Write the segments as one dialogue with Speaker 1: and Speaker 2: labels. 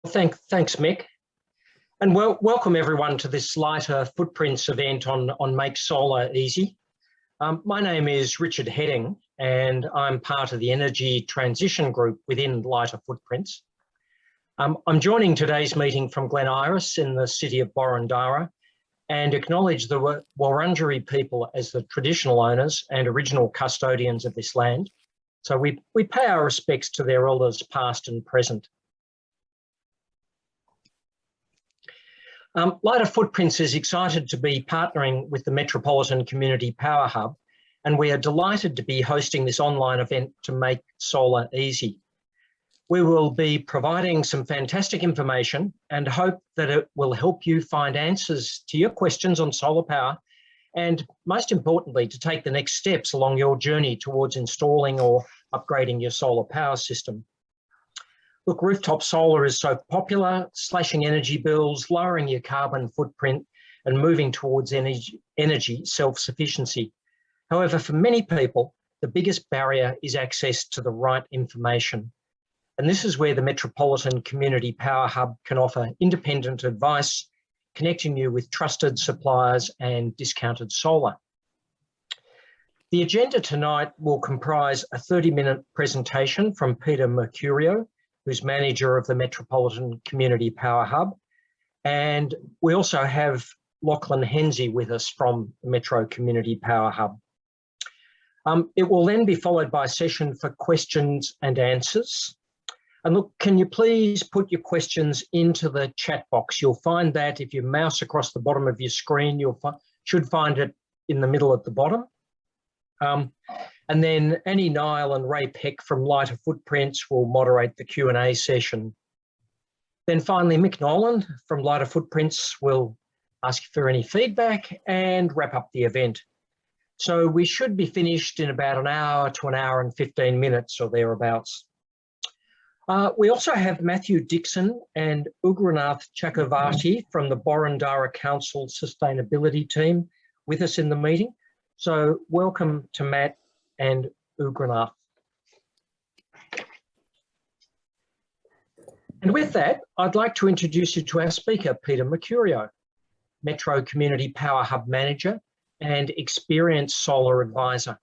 Speaker 1: Thanks, Mick. And welcome everyone to this Lighter Footprints event on Make Solar Easy. My name is Richard Heading and I'm part of the Energy Transition Group within Lighter Footprints. I'm joining today's meeting from Glen Iris in the city of Boroondara and acknowledge the Wurundjeri people as the traditional owners and original custodians of this land. So we pay our respects to their elders past and present. Lighter Footprints is excited to be partnering with the Metropolitan Community Power Hub, and we are delighted to be hosting this online event to make solar easy. We will be providing some fantastic information and hope that it will help you find answers to your questions on solar power and, most importantly, to take the next steps along your journey towards installing or upgrading your solar power system. Look, rooftop solar is so popular, slashing energy bills, lowering your carbon footprint and moving towards energy self-sufficiency. However, for many people, the biggest barrier is access to the right information. And this is where the Metropolitan Community Power Hub can offer independent advice, connecting you with trusted suppliers and discounted solar. The agenda tonight will comprise a 30-minute presentation from Peter Mercurio, who's manager of the Metropolitan Community Power Hub. And we also have Lachlan Hensey with us from the Metro Community Power Hub. It will then be followed by a session for questions and answers. And look, can you please put your questions into the chat box? You'll find that if you mouse across the bottom of your screen, you should find it in the middle at the bottom. And then Annie Nile and Ray Peck from Lighter Footprints will moderate the Q&A session. Then finally, Mick Nolan from Lighter Footprints will ask for any feedback and wrap up the event. So we should be finished in about an hour to an hour and 15 minutes or thereabouts. We also have Matthew Dixon and Ugranath Chakravarti from the Boroondara Council Sustainability Team with us in the meeting. So welcome to Matt and Ugranath. And with that, I'd like to introduce you to our speaker, Peter Mercurio, Metro Community Power Hub Manager and experienced solar advisor.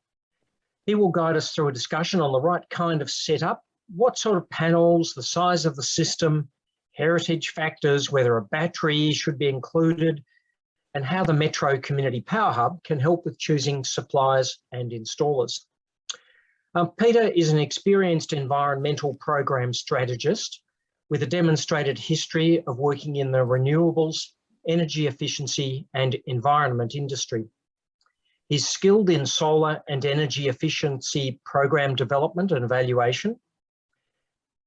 Speaker 1: He will guide us through a discussion on the right kind of setup, what sort of panels, the size of the system, heritage factors, whether a battery should be included, and how the Metro Community Power Hub can help with choosing suppliers and installers. Peter is an experienced environmental program strategist with a demonstrated history of working in the renewables, energy efficiency and environment industry. He's skilled in solar and energy efficiency program development and evaluation,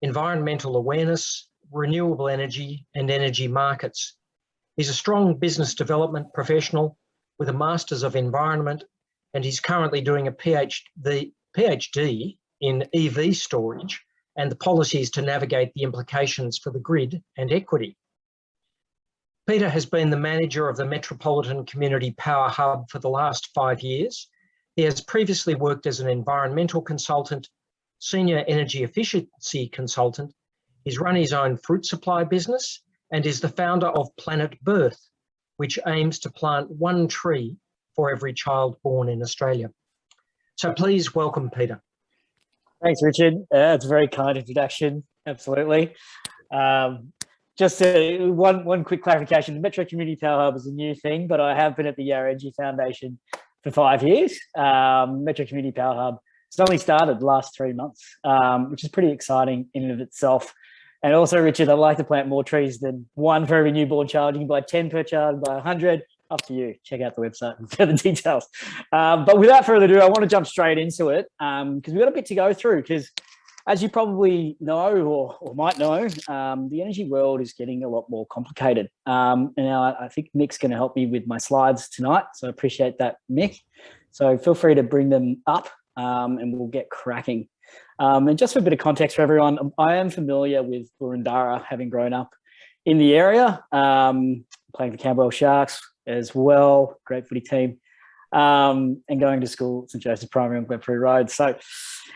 Speaker 1: environmental awareness, renewable energy and energy markets. He's a strong business development professional with a Masters of Environment, and he's currently doing a PhD in EV storage and the policies to navigate the implications for the grid and equity. Peter has been the manager of the Metropolitan Community Power Hub for the last 5 years. He has previously worked as an environmental consultant, senior energy efficiency consultant. He's run his own fruit supply business and is the founder of Planet Birth, which aims to plant 1 tree for every child born in Australia. So please welcome Peter.
Speaker 2: Thanks, Richard. It's a very kind introduction, absolutely. Just one quick clarification. The Metro Community Power Hub is a new thing, but I have been at the RNG Foundation for 5 years. Metro Community Power Hub it's only started the last 3 months, which is pretty exciting in and of itself. And also, Richard, I'd like to plant more trees than 1 for every newborn child. You can buy 10 per child, buy 100, up to you. Check out the website for the details. But without further ado, I want to jump straight into it because we've got a bit to go through because as you probably know or might know, the energy world is getting a lot more complicated. And now I think Mick's going to help me with my slides tonight. So I appreciate that, Mick. So feel free to bring them up and we'll get cracking. And just for a bit of context for everyone, I am familiar with Boroondara, having grown up in the area, playing for Camberwell Sharks as well, great footy team. and going to school at St Joseph's Primary on Glenferrie Road. So,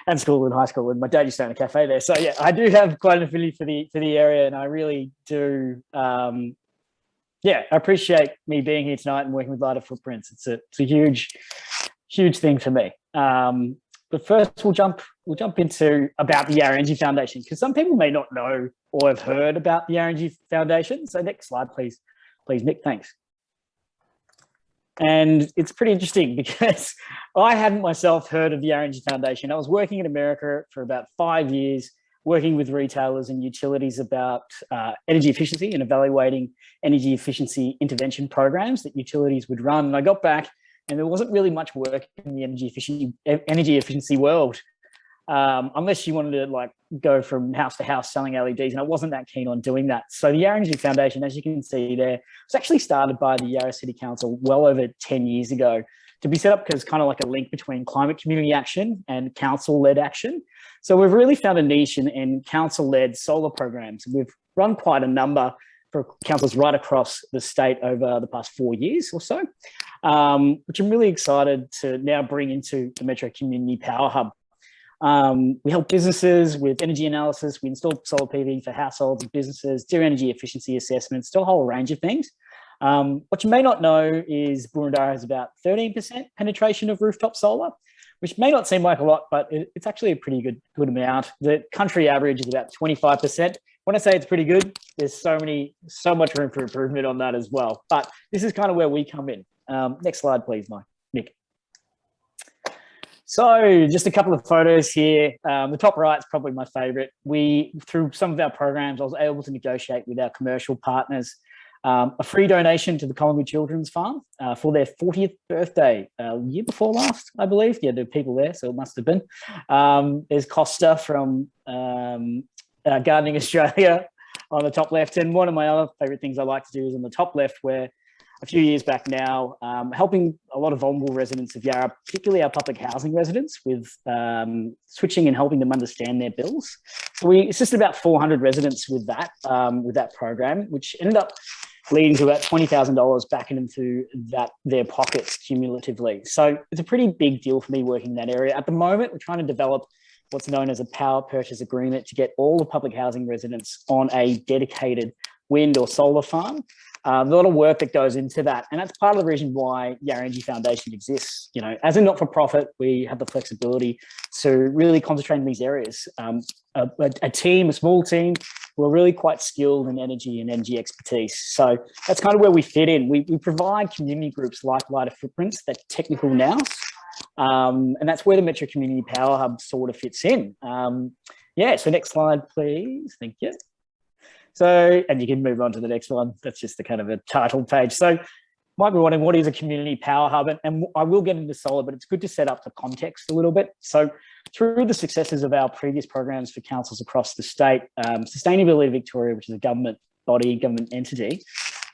Speaker 2: and school and high school, and my dad used to own a cafe there. So yeah, I do have quite an affinity for the area, and I really do. Yeah, I appreciate me being here tonight and working with Lighter Footprints. It's a huge thing for me. But first, we'll jump into about the RNG Foundation, because some people may not know or have heard about the RNG Foundation. So next slide, please, Nick. Thanks. And it's pretty interesting because I hadn't myself heard of the RNG Foundation. I was working in America for about 5 years, working with retailers and utilities about energy efficiency and evaluating energy efficiency intervention programs that utilities would run. And I got back and there wasn't really much work in the energy efficiency world, unless you wanted to like go from house to house selling LEDs, and I wasn't that keen on doing that. So the RNG Foundation, as you can see there, was actually started by the Yarra City Council well over 10 years ago to be set up as kind of like a link between climate community action and council-led action. So we've really found a niche in council-led solar programs. We've run quite a number for councils right across the state over the past 4 years or so, which I'm really excited to now bring into the Metro Community Power Hub. We help businesses with energy analysis. We install solar PV for households and businesses, do energy efficiency assessments, do a whole range of things. What you may not know is Boroondara has about 13% penetration of rooftop solar, which may not seem like a lot, but it's actually a pretty good amount. The country average is about 25%. When I say it's pretty good, there's so much room for improvement on that as well. But this is kind of where we come in. Next slide, please, Nick. So just a couple of photos here. The top right is probably my favorite. Through some of our programs, I was able to negotiate with our commercial partners a free donation to the Collingwood Children's Farm for their 40th birthday, year before last, I believe. Yeah, there are people there, so it must have been. There's Costa from Gardening Australia on the top left. And one of my other favorite things I like to do is on the top left, where a few years back now, helping a lot of vulnerable residents of Yarra, particularly our public housing residents, with switching and helping them understand their bills. So we assisted about 400 residents with that program, which ended up leading to about $20,000 back into their pockets cumulatively. So it's a pretty big deal for me working in that area. At the moment, we're trying to develop what's known as a power purchase agreement to get all the public housing residents on a dedicated wind or solar farm. A lot of work that goes into that. And that's part of the reason why the RNG Foundation exists. You know, as a not-for-profit, we have the flexibility to really concentrate in these areas. A small team, who are really quite skilled in energy and energy expertise. So that's kind of where we fit in. We provide community groups like Lighter Footprints, that technical nous. And that's where the Metro Community Power Hub sort of fits in. Yeah, so next slide, please. Thank you. So, and you can move on to the next one. That's just the kind of a title page. So might be wondering, what is a community power hub? And I will get into solar, but it's good to set up the context a little bit. So through the successes of our previous programs for councils across the state, Sustainability Victoria, which is a government body, government entity,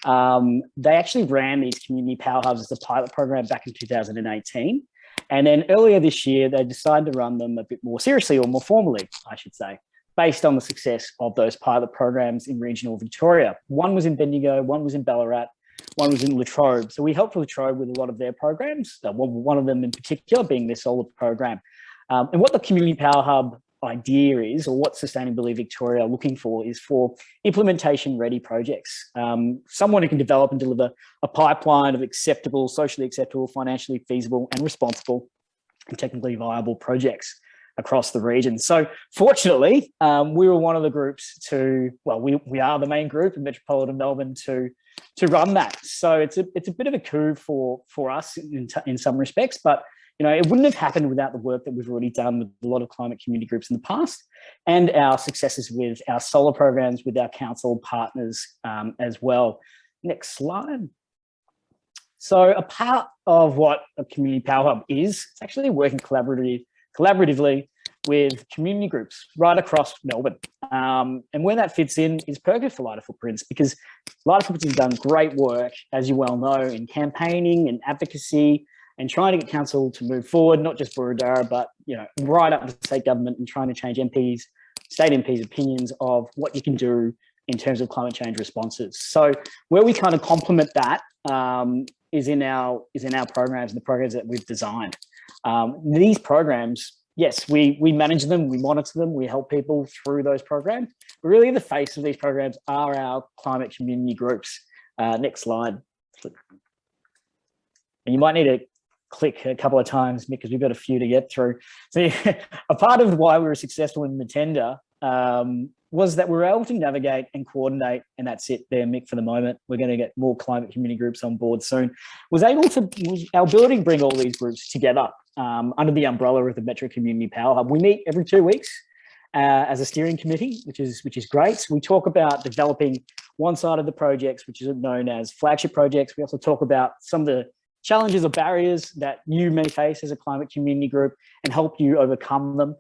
Speaker 2: they actually ran these community power hubs as a pilot program back in 2018. And then earlier this year, they decided to run them a bit more seriously, or more formally, I should say, based on the success of those pilot programs in regional Victoria. One was in Bendigo, one was in Ballarat, one was in Latrobe. So we helped Latrobe with a lot of their programs, one of them in particular being their solar program. And what the Community Power Hub idea is, or what Sustainability Victoria are looking for, is for implementation-ready projects. Someone who can develop and deliver a pipeline of acceptable, socially acceptable, financially feasible and responsible and technically viable projects across the region. So fortunately, we were one of the groups we are the main group in Metropolitan Melbourne to run that. So it's a bit of a coup for us in some respects, but you know, it wouldn't have happened without the work that we've already done with a lot of climate community groups in the past, and our successes with our solar programs with our council partners as well. Next slide. So a part of what a community power hub is, it's actually working collaboratively with community groups right across Melbourne. And where that fits in is perfect for Lighter Footprints, because Lighter Footprints has done great work, as you well know, in campaigning and advocacy and trying to get council to move forward, not just Boroondara, but you know, right up to state government, and trying to change state MPs' opinions of what you can do in terms of climate change responses. So where we kind of complement that is in our programs and the programs that we've designed. These programs, yes, we manage them, we monitor them, we help people through those programs. But really, the face of these programs are our climate community groups. Next slide. And you might need to click a couple of times because we've got a few to get through. So a part of why we were successful in the tender was that we were able to navigate and coordinate, and that's it there, Mick, for the moment. We're going to get more climate community groups on board soon. Was our ability to bring all these groups together under the umbrella of the Metro Community Power Hub. We meet every 2 weeks as a steering committee, which is great. We talk about developing one side of the projects, which is known as flagship projects. We also talk about some of the challenges or barriers that you may face as a climate community group and help you overcome them.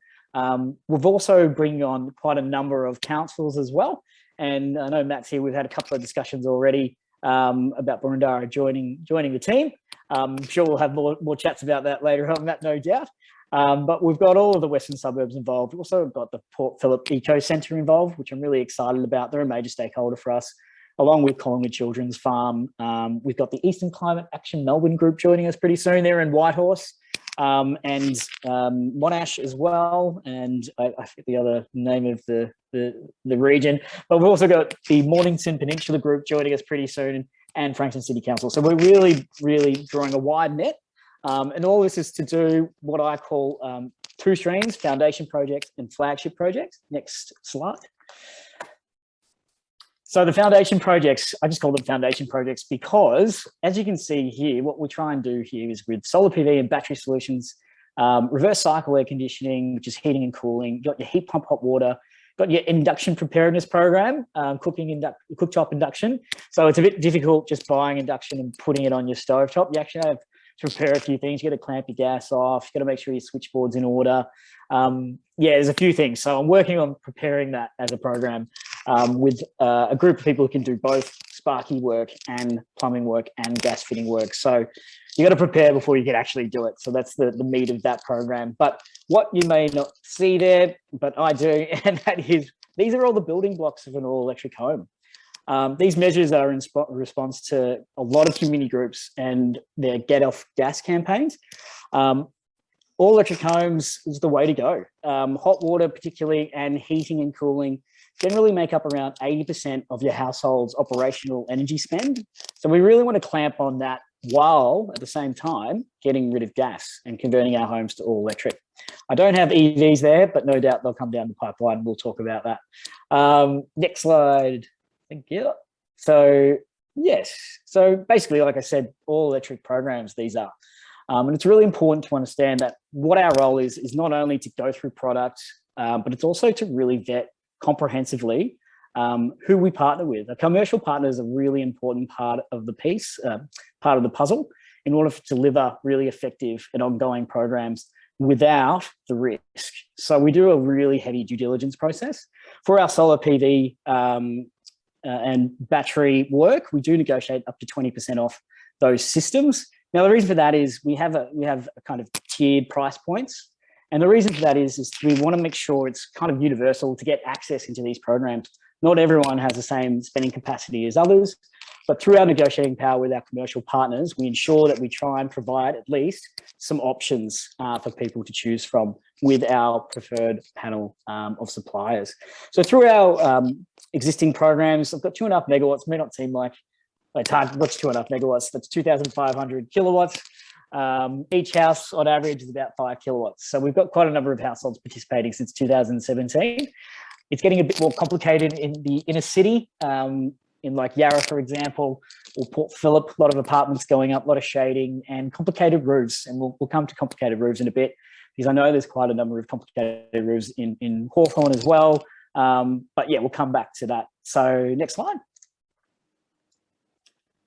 Speaker 2: We've also bring on quite a number of councils as well. And I know Matt's here, we've had a couple of discussions already about Boroondara joining the team. I'm sure we'll have more chats about that later on, Matt, no doubt. But we've got all of the Western suburbs involved. We've also got the Port Phillip Eco Centre involved, which I'm really excited about. They're a major stakeholder for us, along with Collingwood Children's Farm. We've got the Eastern Climate Action Melbourne group joining us pretty soon. They're in Whitehorse. And Monash as well, and I forget the other name of the region. But we've also got the Mornington Peninsula group joining us pretty soon, and Frankston City Council. So we're really, really drawing a wide net, and all this is to do what I call two streams: foundation projects and flagship projects. Next slide. So the foundation projects, I just call them foundation projects because, as you can see here, what we try and do here is with solar PV and battery solutions, reverse cycle air conditioning, which is heating and cooling, you've got your heat pump hot water, got your induction preparedness program, cooktop induction. So it's a bit difficult just buying induction and putting it on your stovetop. You actually have to prepare a few things. You got to clamp your gas off. You got to make sure your switchboard's in order. Yeah, there's a few things. So I'm working on preparing that as a program with a group of people who can do both sparky work and plumbing work and gas fitting work. So you got to prepare before you can actually do it. So that's the meat of that program. But what you may not see there, but I do, and that is, these are all the building blocks of an all-electric home. These measures are in response to a lot of community groups and their get off gas campaigns. All electric homes is the way to go. Hot water particularly and heating and cooling generally make up around 80% of your household's operational energy spend. So we really want to clamp on that while at the same time getting rid of gas and converting our homes to all electric. I don't have EVs there, but no doubt they'll come down the pipeline. We'll talk about that. Next slide. Thank you. So yes, so basically, like I said, all electric programs these are. And it's really important to understand that what our role is not only to go through product, but it's also to really vet comprehensively who we partner with. A commercial partner is a really important part of the piece, part of the puzzle, in order to deliver really effective and ongoing programs without the risk. So we do a really heavy due diligence process. For our solar PV and battery work, we do negotiate up to 20% off those systems. Now, the reason for that is we have a kind of tiered price points. And the reason for that is we want to make sure it's kind of universal to get access into these programs. Not everyone has the same spending capacity as others, but through our negotiating power with our commercial partners, we ensure that we try and provide at least some options for people to choose from with our preferred panel of suppliers. So through our existing programs, I've got 2.5 megawatts, may not seem like it's hard. What's 2.5 megawatts? That's 2,500 kilowatts. Each house on average is about 5 kilowatts. So we've got quite a number of households participating since 2017. It's getting a bit more complicated in the inner city, in like Yarra, for example, or Port Phillip, a lot of apartments going up, a lot of shading and complicated roofs. And we'll come to complicated roofs in a bit, because I know there's quite a number of complicated roofs in Hawthorn as well. But yeah, we'll come back to that. So next slide.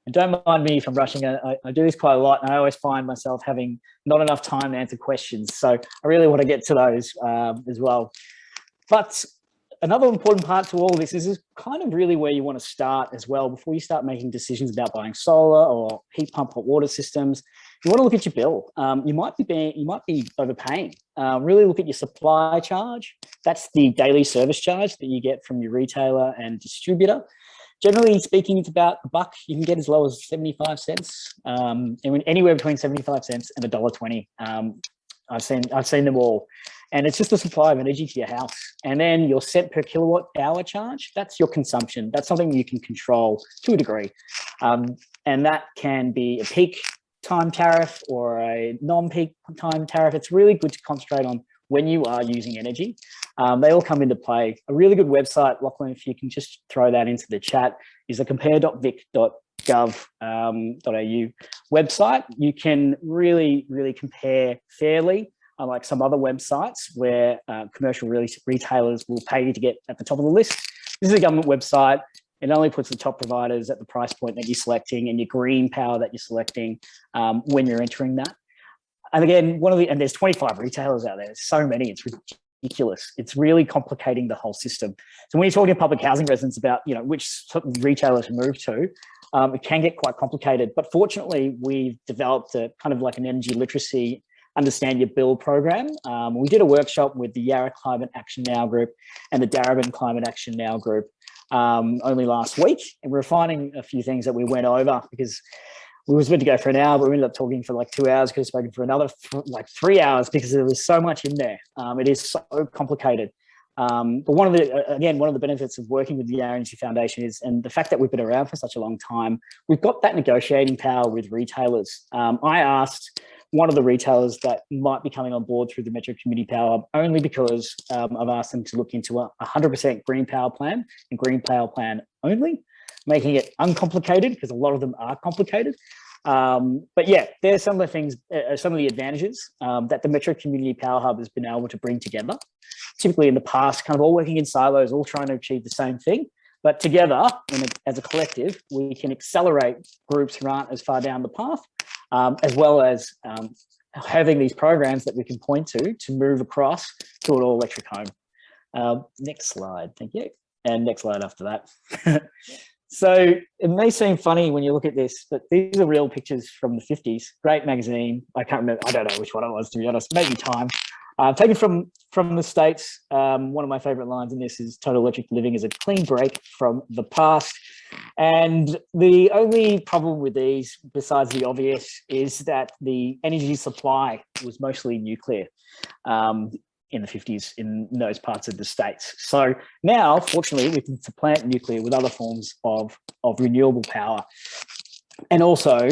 Speaker 2: And don't mind me if I'm rushing. I do this quite a lot, and I always find myself having not enough time to answer questions. So I really want to get to those as well. But another important part to all of this is kind of really where you want to start as well before you start making decisions about buying solar or heat pump hot water systems. You want to look at your bill. You might be overpaying. Really look at your supply charge. That's the daily service charge that you get from your retailer and distributor. Generally speaking, it's about $1. You can get as low as 75 cents, and anywhere between 75 cents and $1.20. I've seen them all, and it's just the supply of energy to your house. And then your cent per kilowatt hour charge, that's your consumption. That's something you can control to a degree, and that can be a peak time tariff or a non-peak time tariff. It's really good to concentrate on when you are using energy. They all come into play. A really good website, Lachlan, if you can just throw that into the chat, is a compare.vic.gov.au website. You can really compare fairly, unlike some other websites where commercial retailers will pay you to get at the top of the list. This is a government website. It only puts the top providers at the price point that you're selecting and your green power that you're selecting when you're entering that. And again, and there's 25 retailers out there. There's so many, it's ridiculous. It's really complicating the whole system. So when you're talking to public housing residents about, which retailers to move to, it can get quite complicated. But fortunately, we've developed a kind of like an energy literacy, understand your bill program. We did a workshop with the Yarra Climate Action Now group and the Darebin Climate Action Now group only last week. And we're finding a few things that we went over because we was meant to go for an hour, but we ended up talking for like 2 hours, could have spoken for another 3 hours because there was so much in there. It is so complicated. But one of the benefits of working with the RNG Foundation is, and the fact that we've been around for such a long time, we've got that negotiating power with retailers. I asked one of the retailers that might be coming on board through the Metro Community Power Hub only because I've asked them to look into a 100% green power plan and green power plan only, making it uncomplicated because a lot of them are complicated. But yeah, there's some of the things, some of the advantages that the Metro Community Power Hub has been able to bring together. Typically in the past, kind of all working in silos, all trying to achieve the same thing. But together, as a collective, we can accelerate groups who aren't as far down the path, as well as having these programs that we can point to move across to an all-electric home. Next slide, thank you. And next slide after that. So it may seem funny when you look at this, but these are real pictures from the 50s. Great magazine. I can't remember. I don't know which one it was, to be honest. Maybe Time. Taken from the States. One of my favorite lines in this is total electric living is a clean break from the past. And the only problem with these, besides the obvious, is that the energy supply was mostly nuclear in the 50s in those parts of the States. So now, fortunately, we can supplant nuclear with other forms of renewable power and also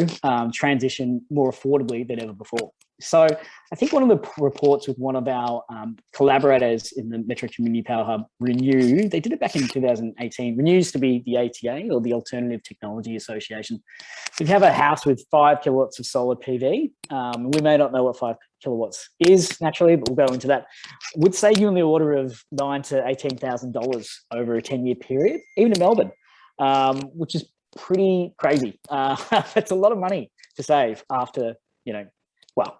Speaker 2: transition more affordably than ever before. So I think one of the reports with one of our collaborators in the Metro Community Power Hub, Renew, they did it back in 2018. Renew used to be the ATA, or the Alternative Technology Association. So if you have a house with 5 kilowatts of solar PV, we may not know what 5 kilowatts is naturally, but we'll go into that, would save you in the order of $9,000 to $18,000 over a 10-year period, even in Melbourne, which is pretty crazy. That's a lot of money to save after, well,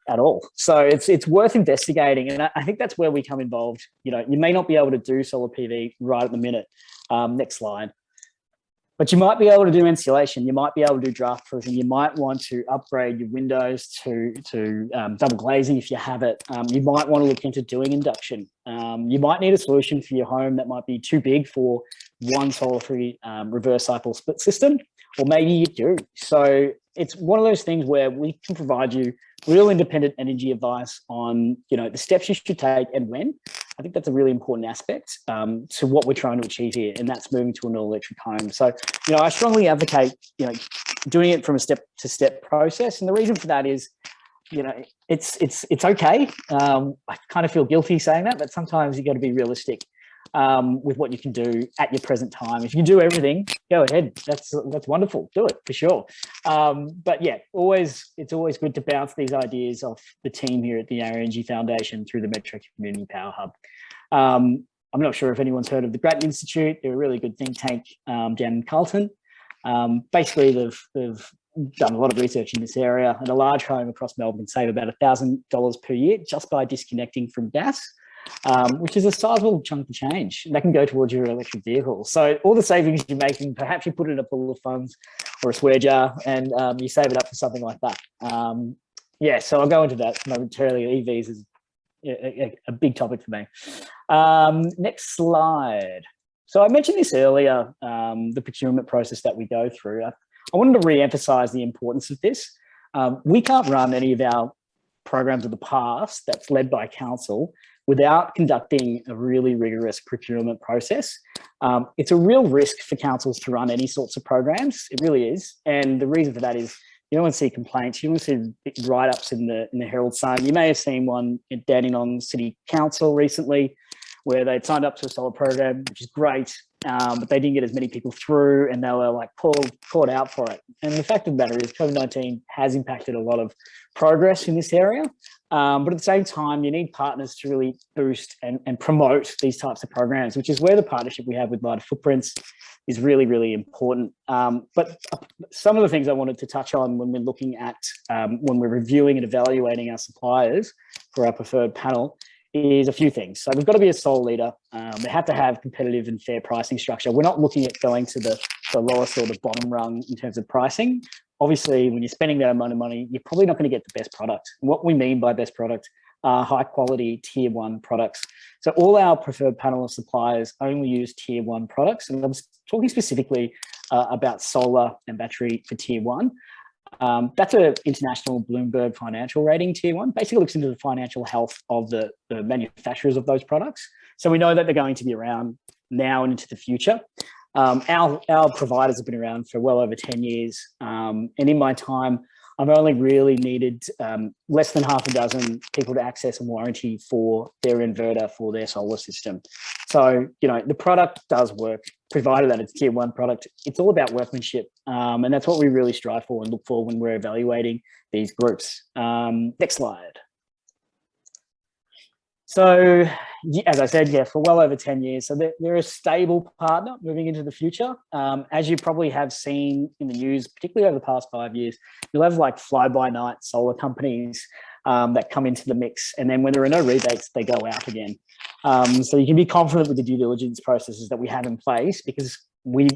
Speaker 2: at all. So it's worth investigating. And I think that's where we come involved. You may not be able to do solar PV right at the minute. Next slide. But you might be able to do insulation. You might be able to do draft proofing. You might want to upgrade your windows to double glazing if you have it. You might want to look into doing induction. You might need a solution for your home that might be too big for one solar-free reverse cycle split system, or maybe you do. So it's one of those things where we can provide you real independent energy advice on, the steps you should take and when. I think that's a really important aspect to what we're trying to achieve here, and that's moving to an all-electric home. So, I strongly advocate, doing it from a step-to-step process, and the reason for that is, it's okay. I kind of feel guilty saying that, but sometimes you got to be realistic with what you can do at your present time. If you can do everything, go ahead. That's wonderful. Do it for sure. But yeah, it's always good to bounce these ideas off the team here at the RNG Foundation through the Metro Community Power Hub. I'm not sure if anyone's heard of the Grattan Institute. They're a really good think tank down in Carlton. Basically, they've done a lot of research in this area, and a large home across Melbourne can save about $1,000 per year just by disconnecting from gas. Which is a sizable chunk of change. That can go towards your electric vehicle. So all the savings you're making, perhaps you put it in a pool of funds or a swear jar and you save it up for something like that. Yeah, so I'll go into that momentarily. EVs is a big topic for me. Next slide. So I mentioned this earlier, the procurement process that we go through. I wanted to re-emphasize the importance of this. We can't run any of our programs of the past that's led by council without conducting a really rigorous procurement process. It's a real risk for councils to run any sorts of programs. It really is. And the reason for that is you don't want to see complaints. You don't want to see write-ups in the Herald Sun. You may have seen one in Dandenong City Council recently where they'd signed up to a solar program, which is great, but they didn't get as many people through and they were like called out for it. And the fact of the matter is COVID-19 has impacted a lot of progress in this area. But at the same time, you need partners to really boost and promote these types of programs, which is where the partnership we have with Lighter Footprints is really, really important. But some of the things I wanted to touch on when we're looking at, when we're reviewing and evaluating our suppliers for our preferred panel is a few things. So we've got to be a sole leader. They have to have competitive and fair pricing structure. We're not looking at going to the lowest or the bottom rung in terms of pricing. Obviously, when you're spending that amount of money, you're probably not going to get the best product. And what we mean by best product are high quality tier 1 products. So all our preferred panel of suppliers only use tier 1 products. And I'm talking specifically about solar and battery for tier 1. That's an international Bloomberg financial rating tier 1. Basically looks into the financial health of the manufacturers of those products. So we know that they're going to be around now and into the future. Our providers have been around for well over 10 years. And in my time, I've only really needed less than half a dozen people to access a warranty for their inverter for their solar system. So, you know, the product does work, provided that it's tier 1 product. It's all about workmanship. And that's what we really strive for and look for when we're evaluating these groups. Next slide. So, as I said, yeah, for well over 10 years. So they're a stable partner moving into the future. As you probably have seen in the news, particularly over the past 5 years, you'll have like fly-by-night solar companies that come into the mix. And then when there are no rebates, they go out again. So you can be confident with the due diligence processes that we have in place because we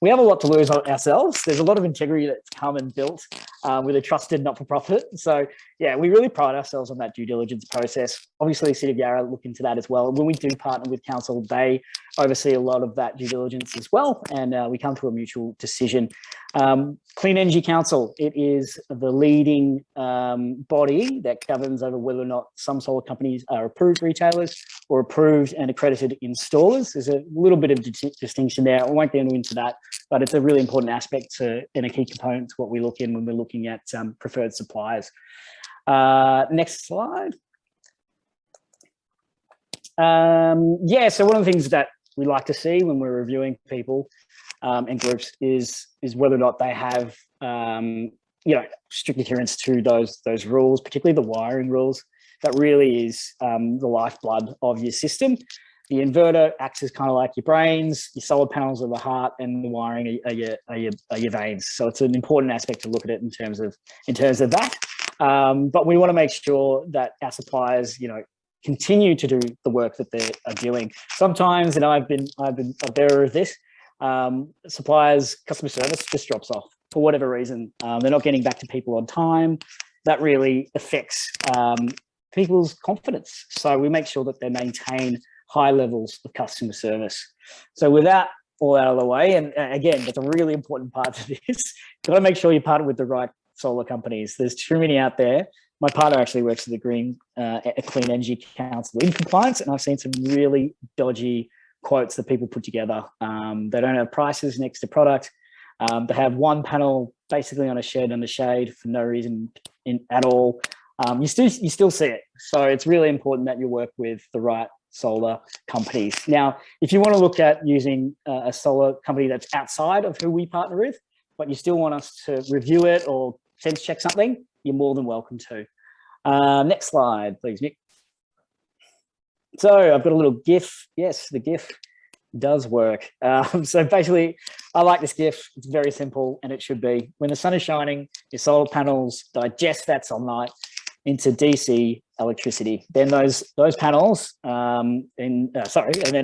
Speaker 2: have a lot to lose on ourselves. There's a lot of integrity that's come and built with a trusted not-for-profit. So yeah, we really pride ourselves on that due diligence process. Obviously, City of Yarra look into that as well. When we do partner with council, they oversee a lot of that due diligence as well. And we come to a mutual decision. Clean Energy Council, it is the leading body that governs over whether or not some solar companies are approved retailers or approved and accredited installers. There's a little bit of distinction there. I won't go into that, but it's a really important aspect and a key component to what we look in when we're looking at preferred suppliers. Next slide. Yeah, so one of the things that we like to see when we're reviewing people and groups is whether or not they have strict adherence to those rules, particularly the wiring rules. That really is the lifeblood of your system. The inverter acts as kind of like your brains, your solar panels are the heart, and the wiring are your veins. So it's an important aspect to look at it in terms of that. But we want to make sure that our suppliers, continue to do the work that they are doing. Sometimes, and I've been a bearer of this, suppliers' customer service just drops off for whatever reason. They're not getting back to people on time. That really affects people's confidence. So we make sure that they maintain high levels of customer service. So with that all out of the way, and again, that's a really important part to this, you've got to make sure you partner with the right solar companies. There's too many out there. My partner actually works at the Clean Energy Council in compliance, and I've seen some really dodgy quotes that people put together. They don't have prices next to product. They have one panel basically on a shed on the shade for no reason at all. You still see it. So it's really important that you work with the right solar companies. Now, if you want to look at using a solar company that's outside of who we partner with, but you still want us to review it or sense check something, you're more than welcome to. Next slide, please, Nick. So I've got a little GIF. Yes, the GIF does work. So basically, I like this GIF. It's very simple, and it should be. When the sun is shining, your solar panels digest that sunlight into DC electricity. Then those panels, and then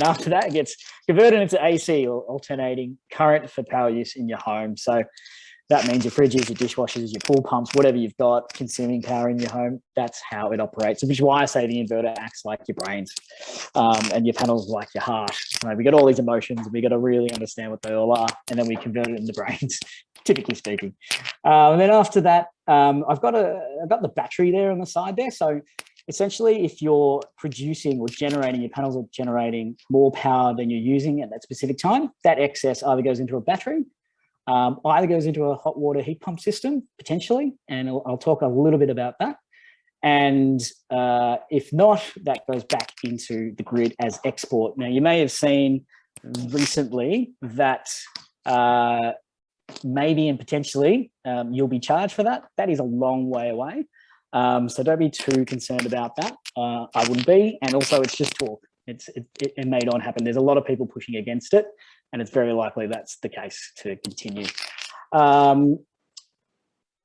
Speaker 2: after that, it gets converted into AC or alternating current for power use in your home. So That means your fridges, your dishwashers, your pool pumps, whatever you've got consuming power in your home, that's how it operates, which is why I say the inverter acts like your brains, and your panels like your heart. We got all these emotions, and we got to really understand what they all are, and then we convert it into brains, typically speaking. And then after that, I've got the battery there on the side there. So essentially, if you're producing or generating, your panels are generating more power than you're using at that specific time, that excess either goes into a battery, either goes into a hot water heat pump system, potentially, and I'll talk a little bit about that. And if not, that goes back into the grid as export. Now, you may have seen recently that maybe and potentially you'll be charged for that. That is a long way away. So don't be too concerned about that. I wouldn't be. And also, it's just talk. It may not happen. There's a lot of people pushing against it, and it's very likely that's the case to continue.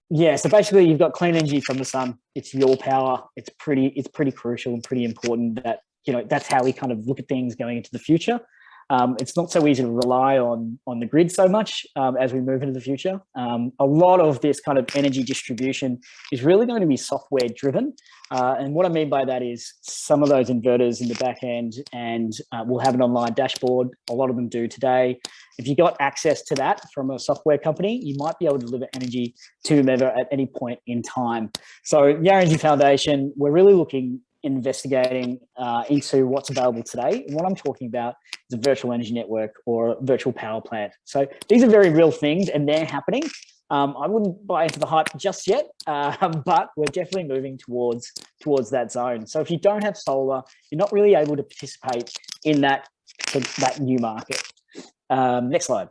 Speaker 2: Yeah, so basically you've got clean energy from the sun. It's your power. It's pretty crucial and pretty important that, that's how we kind of look at things going into the future. It's not so easy to rely on the grid so much as we move into the future. A lot of this kind of energy distribution is really going to be software driven. And what I mean by that is some of those inverters in the back end, and we'll have an online dashboard. A lot of them do today. If you got access to that from a software company, you might be able to deliver energy to whomever at any point in time. So the RNG Foundation, we're really investigating into what's available today. And what I'm talking about is a virtual energy network or a virtual power plant. So these are very real things, and they're happening. I wouldn't buy into the hype just yet, but we're definitely moving towards that zone. So if you don't have solar, you're not really able to participate in that new market. Next slide.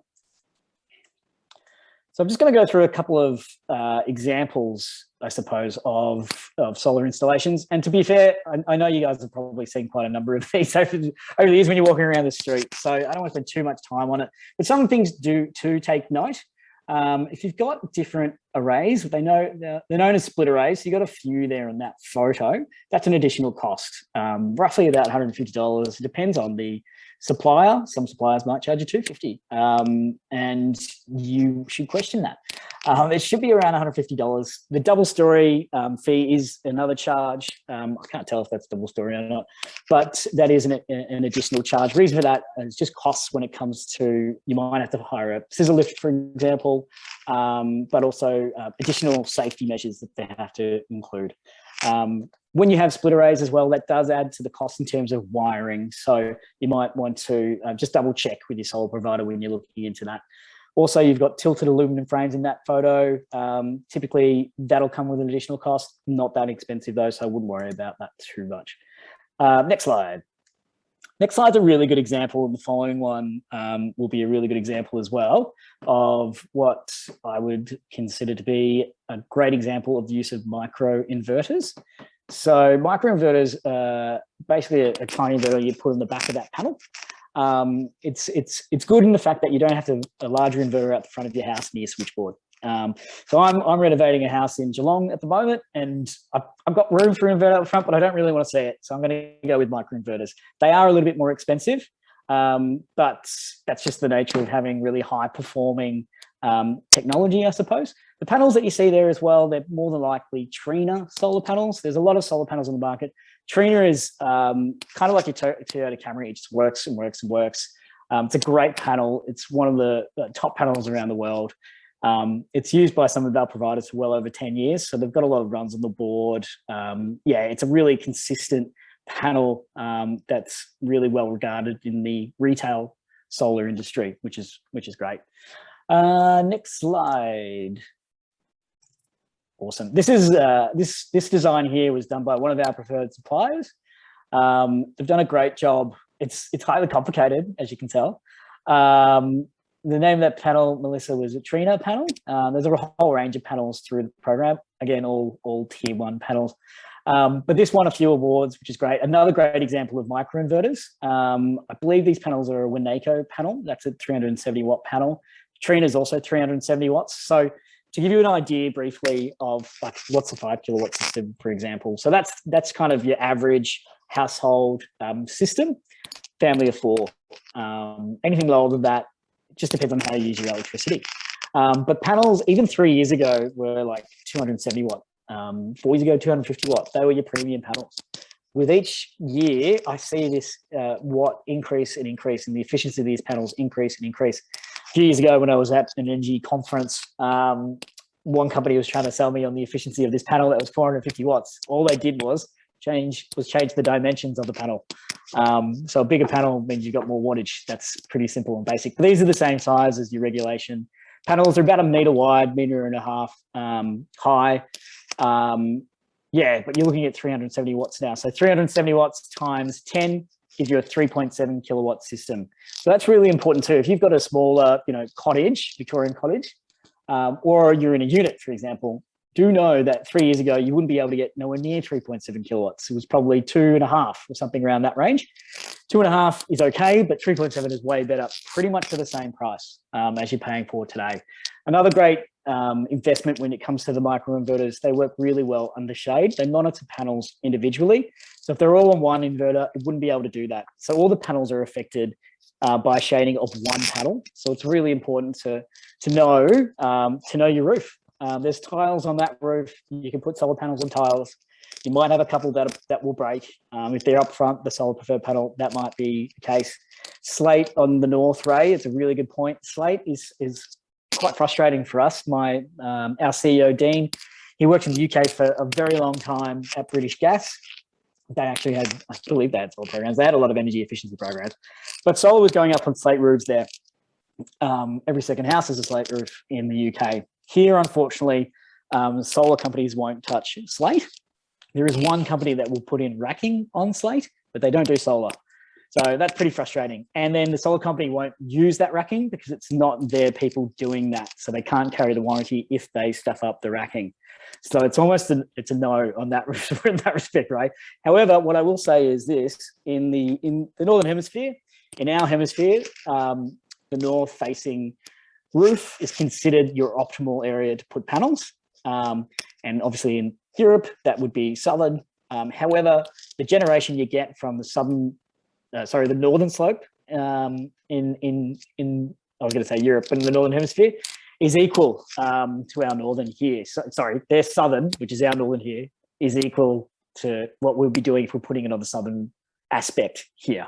Speaker 2: So I'm just going to go through a couple of examples, I suppose, of solar installations. And to be fair, I know you guys have probably seen quite a number of these over the years when you're walking around the street. So I don't want to spend too much time on it. But some things to take note. If you've got different arrays, they're known as split arrays. So you've got a few there in that photo. That's an additional cost, roughly about $150. It depends on the supplier. Some suppliers might charge you $250, and you should question that. It should be around $150. The double story fee is another charge. I can't tell if that's double story or not, but that is an additional charge. Reason for that is just costs when it comes to, you might have to hire a scissor lift, for example, but also additional safety measures that they have to include. When you have split arrays as well, that does add to the cost in terms of wiring. So you might want to just double check with your solar provider when you're looking into that. Also, you've got tilted aluminum frames in that photo. Typically, that'll come with an additional cost. Not that expensive though, so I wouldn't worry about that too much. Next slide. Next slide's a really good example, and the following one will be a really good example as well of what I would consider to be a great example of the use of micro inverters. So micro inverters are basically a tiny inverter you put on the back of that panel. It's good in the fact that you don't have to a larger inverter out the front of your house near your switchboard. So I'm renovating a house in Geelong at the moment, and I've got room for an inverter out the front, but I don't really want to see it. So I'm going to go with micro inverters. They are a little bit more expensive, but that's just the nature of having really high performing technology, I suppose. The panels that you see there as well, they're more than likely Trina solar panels. There's a lot of solar panels on the market. Trina is kind of like your Toyota Camry. It just works and works and works. It's a great panel. It's one of the top panels around the world. It's used by some of our providers for well over 10 years. So they've got a lot of runs on the board. Yeah, it's a really consistent panel that's really well regarded in the retail solar industry, which is great. Next slide. Awesome. This is this design here was done by one of our preferred suppliers. They've done a great job. It's highly complicated, as you can tell. The name of that panel, Melissa, was a Trina panel. There's a whole range of panels through the program. Again, all tier 1 panels. But this won a few awards, which is great. Another great example of micro inverters. I believe these panels are a Winneco panel. That's a 370 watt panel. Trina is also 370 watts. So to give you an idea briefly of like what's a 5 kilowatt system, for example. So that's kind of your average household system, family of 4. Anything lower than that, just depends on how you use your electricity. But panels, even 3 years ago, were like 270 watt. 4 years ago, 250 watt. They were your premium panels. With each year, I see this watt increase and increase, and the efficiency of these panels increase and increase. A few years ago, when I was at an energy conference, one company was trying to sell me on the efficiency of this panel that was 450 watts. All they did was change the dimensions of the panel. So a bigger panel means you've got more wattage. That's pretty simple and basic. But these are the same size as your regulation panels. Are about 1 meter wide, 1.5 meters high. Yeah, but you're looking at 370 watts now. So 370 watts times 10 gives you a 3.7 kilowatt system. So that's really important too. If you've got a smaller, cottage, Victorian cottage, or you're in a unit, for example, do know that 3 years ago, you wouldn't be able to get nowhere near 3.7 kilowatts. It was probably 2.5 or something around that range. 2.5 is okay, but 3.7 is way better, pretty much for the same price as you're paying for today. Another great investment when it comes to the microinverters, they work really well under shade. They monitor panels individually. So if they're all on one inverter, it wouldn't be able to do that. So all the panels are affected by shading of one panel. So it's really important to know your roof. There's tiles on that roof. You can put solar panels on tiles. You might have a couple that will break. If they're up front, the solar preferred panel, that might be the case. Slate on the north, Ray, it's a really good point. Slate is quite frustrating for us. Our CEO, Dean, he worked in the UK for a very long time at British Gas. They actually had, I believe they had solar programs. They had a lot of energy efficiency programs. But solar was going up on slate roofs there. Every second house is a slate roof in the UK. Here, unfortunately, solar companies won't touch slate. There is one company that will put in racking on slate, but they don't do solar. So that's pretty frustrating. And then the solar company won't use that racking because it's not their people doing that. So they can't carry the warranty if they stuff up the racking. So it's almost it's a no on that in that respect, right? However, what I will say is this: in the northern hemisphere, in our hemisphere, the north-facing roof is considered your optimal area to put panels, and obviously in Europe that would be southern. However, the generation you get from the northern slope in I was going to say Europe, but in the northern hemisphere is equal to our northern here. So, sorry, their southern, which is our northern here, is equal to what we'll be doing if we're putting it on the southern aspect here.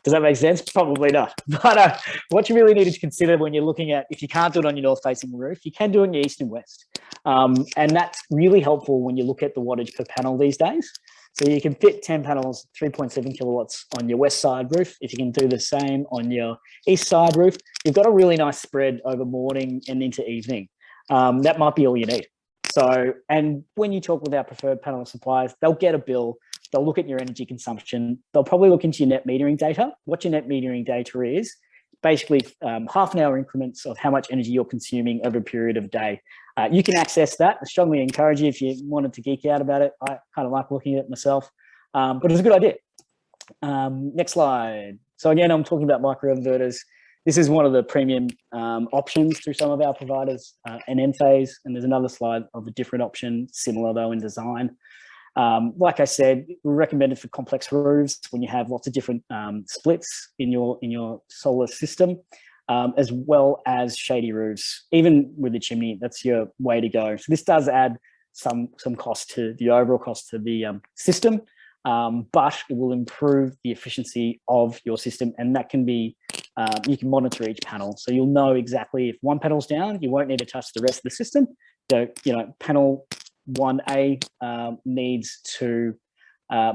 Speaker 2: Does that make sense? Probably not. But what you really need to consider when you're looking at, if you can't do it on your north-facing roof, you can do it in your east and west. And that's really helpful when you look at the wattage per panel these days. So you can fit 10 panels, 3.7 kilowatts on your west side roof. If you can do the same on your east side roof, you've got a really nice spread over morning and into evening. That might be all you need. So, and when you talk with our preferred panel suppliers, they'll get a bill. They'll look at your energy consumption. They'll probably look into your net metering data. What your net metering data is, basically half an hour increments of how much energy you're consuming over a period of day. You can access that. I strongly encourage you if you wanted to geek out about it. I kind of like looking at it myself, but it's a good idea. Next slide. So again, I'm talking about microinverters. This is one of the premium options through some of our providers, an Enphase, and there's another slide of a different option, similar though in design. Like I said, we recommend it for complex roofs when you have lots of different splits in your solar system, as well as shady roofs. Even with the chimney, that's your way to go. So this does add some cost to the overall cost to the system, but it will improve the efficiency of your system, and that can be you can monitor each panel, so you'll know exactly if one panel's down, you won't need to touch the rest of the system. So panel 1A needs to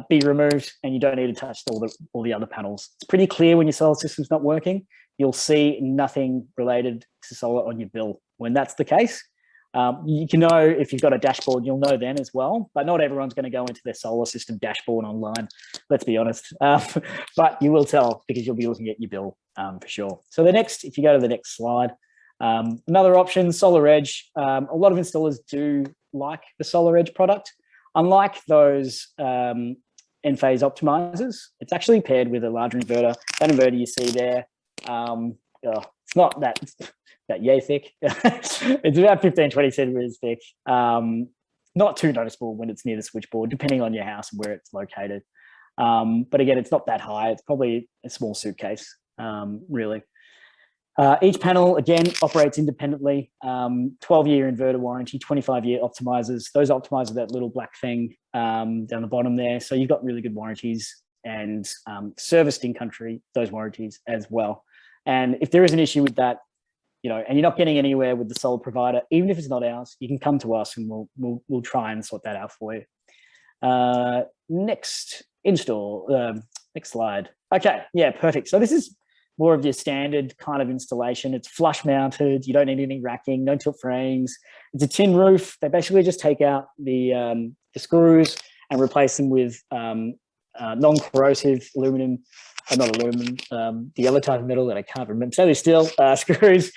Speaker 2: be removed, and you don't need to touch all the other panels. It's pretty clear when your solar system's not working. You'll see nothing related to solar on your bill. When that's the case, you can know if you've got a dashboard, you'll know then as well, but not everyone's going to go into their solar system dashboard online, let's be honest. But you will tell because you'll be looking at your bill for sure. So if you go to the next slide, another option, Solar Edge. A lot of installers do like the Solar Edge product. Unlike those Enphase optimizers, it's actually paired with a larger inverter. That inverter you see there, it's not that yay thick. It's about 15-20 centimeters thick. Not too noticeable when it's near the switchboard, depending on your house and where it's located. But again, it's not that high. It's probably a small suitcase, really. Each panel, again, operates independently. 12-year inverter warranty, 25-year optimizers. Those optimizers, that little black thing down the bottom there. So you've got really good warranties and serviced in country, those warranties as well. And if there is an issue with that, you know, and you're not getting anywhere with the solar provider, even if it's not ours, you can come to us and we'll try and sort that out for you. Next install, next slide. Okay, yeah, perfect. So this is more of your standard kind of installation. It's flush mounted. You don't need any racking, no tilt frames. It's a tin roof. They basically just take out the screws and replace them with non-corrosive aluminum, not aluminum, the other type of metal that I can't remember. Stainless steel screws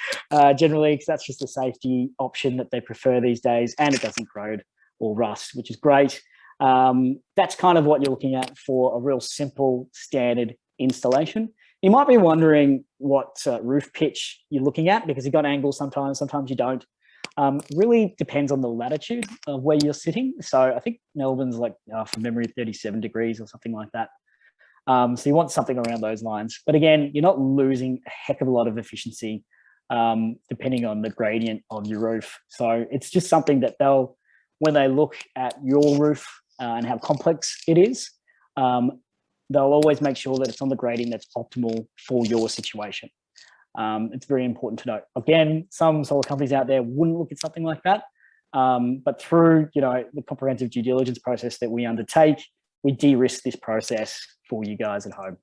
Speaker 2: generally, because that's just a safety option that they prefer these days, and it doesn't corrode or rust, which is great. That's kind of what you're looking at for a real simple standard installation. You might be wondering what roof pitch you're looking at, because you've got angles sometimes you don't. Really depends on the latitude of where you're sitting. So I think Melbourne's like, from memory, 37 degrees or something like that. So you want something around those lines. But again, you're not losing a heck of a lot of efficiency depending on the gradient of your roof. So it's just something that when they look at your roof and how complex it is, they'll always make sure that it's on the grading that's optimal for your situation. It's very important to note. Again, some solar companies out there wouldn't look at something like that, but through the comprehensive due diligence process that we undertake, we de-risk this process for you guys at home.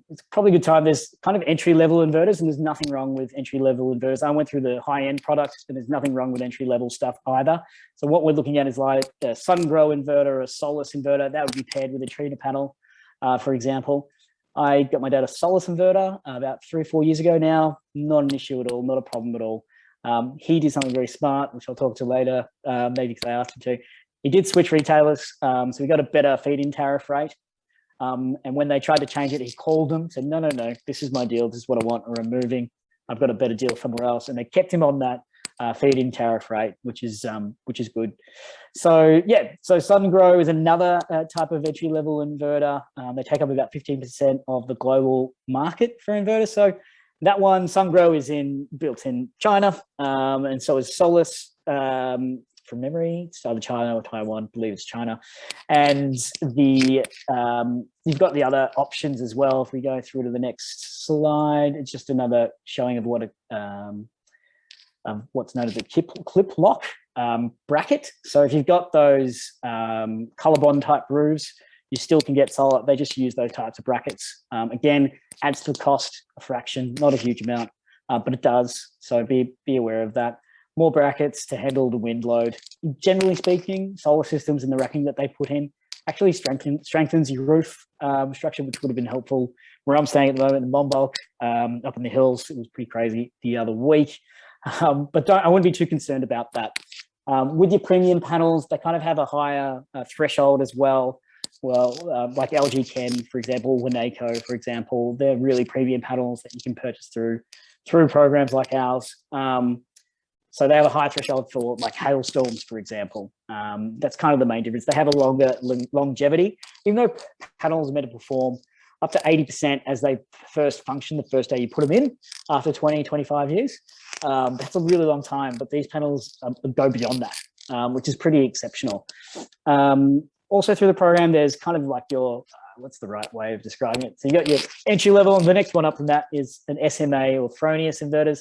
Speaker 2: It's probably a good time. There's kind of entry-level inverters, and there's nothing wrong with entry-level inverters. I went through the high-end products, and there's nothing wrong with entry-level stuff either. So what we're looking at is like a sun-grow inverter, a Solis inverter. That would be paired with a Trina panel, for example. I got my dad a Solis inverter about 3 or 4 years ago now. Not an issue at all, not a problem at all. He did something very smart, which I'll talk to later, maybe because I asked him to. He did switch retailers, so we got a better feed-in tariff rate. And when they tried to change it, he called them, said, no, this is my deal. This is what I want, or I'm moving. I've got a better deal somewhere else. And they kept him on that feed-in tariff rate, which is good. So yeah, so SunGrow is another type of entry-level inverter. They take up about 15% of the global market for inverters. So that one, SunGrow, is built in China, and so is Solis. From memory, it's either China or Taiwan. I believe it's China. And you've got the other options as well. If we go through to the next slide, it's just another showing of what what's known as a clip lock bracket. So if you've got those ColourBond type roofs, you still can get solar. They just use those types of brackets. Again, adds to the cost a fraction, not a huge amount, but it does. So be aware of that. More brackets to handle the wind load. Generally speaking, solar systems and the racking that they put in actually strengthens your roof structure, which would have been helpful. Where I'm staying at the moment in Monbulk, up in the hills, it was pretty crazy the other week. But I wouldn't be too concerned about that. With your premium panels, they kind of have a higher threshold as well. Well, like LG Chem, for example, Winneco, for example, they're really premium panels that you can purchase through programs like ours. So they have a high threshold for like hailstorms, for example. That's kind of the main difference. They have a longer longevity, even though panels are meant to perform up to 80% as they first function the first day you put them in after 20, 25 years. That's a really long time, but these panels go beyond that, which is pretty exceptional. Also through the program, there's kind of like your, what's the right way of describing it? So you got your entry level, and the next one up from that is an SMA or Fronius inverters.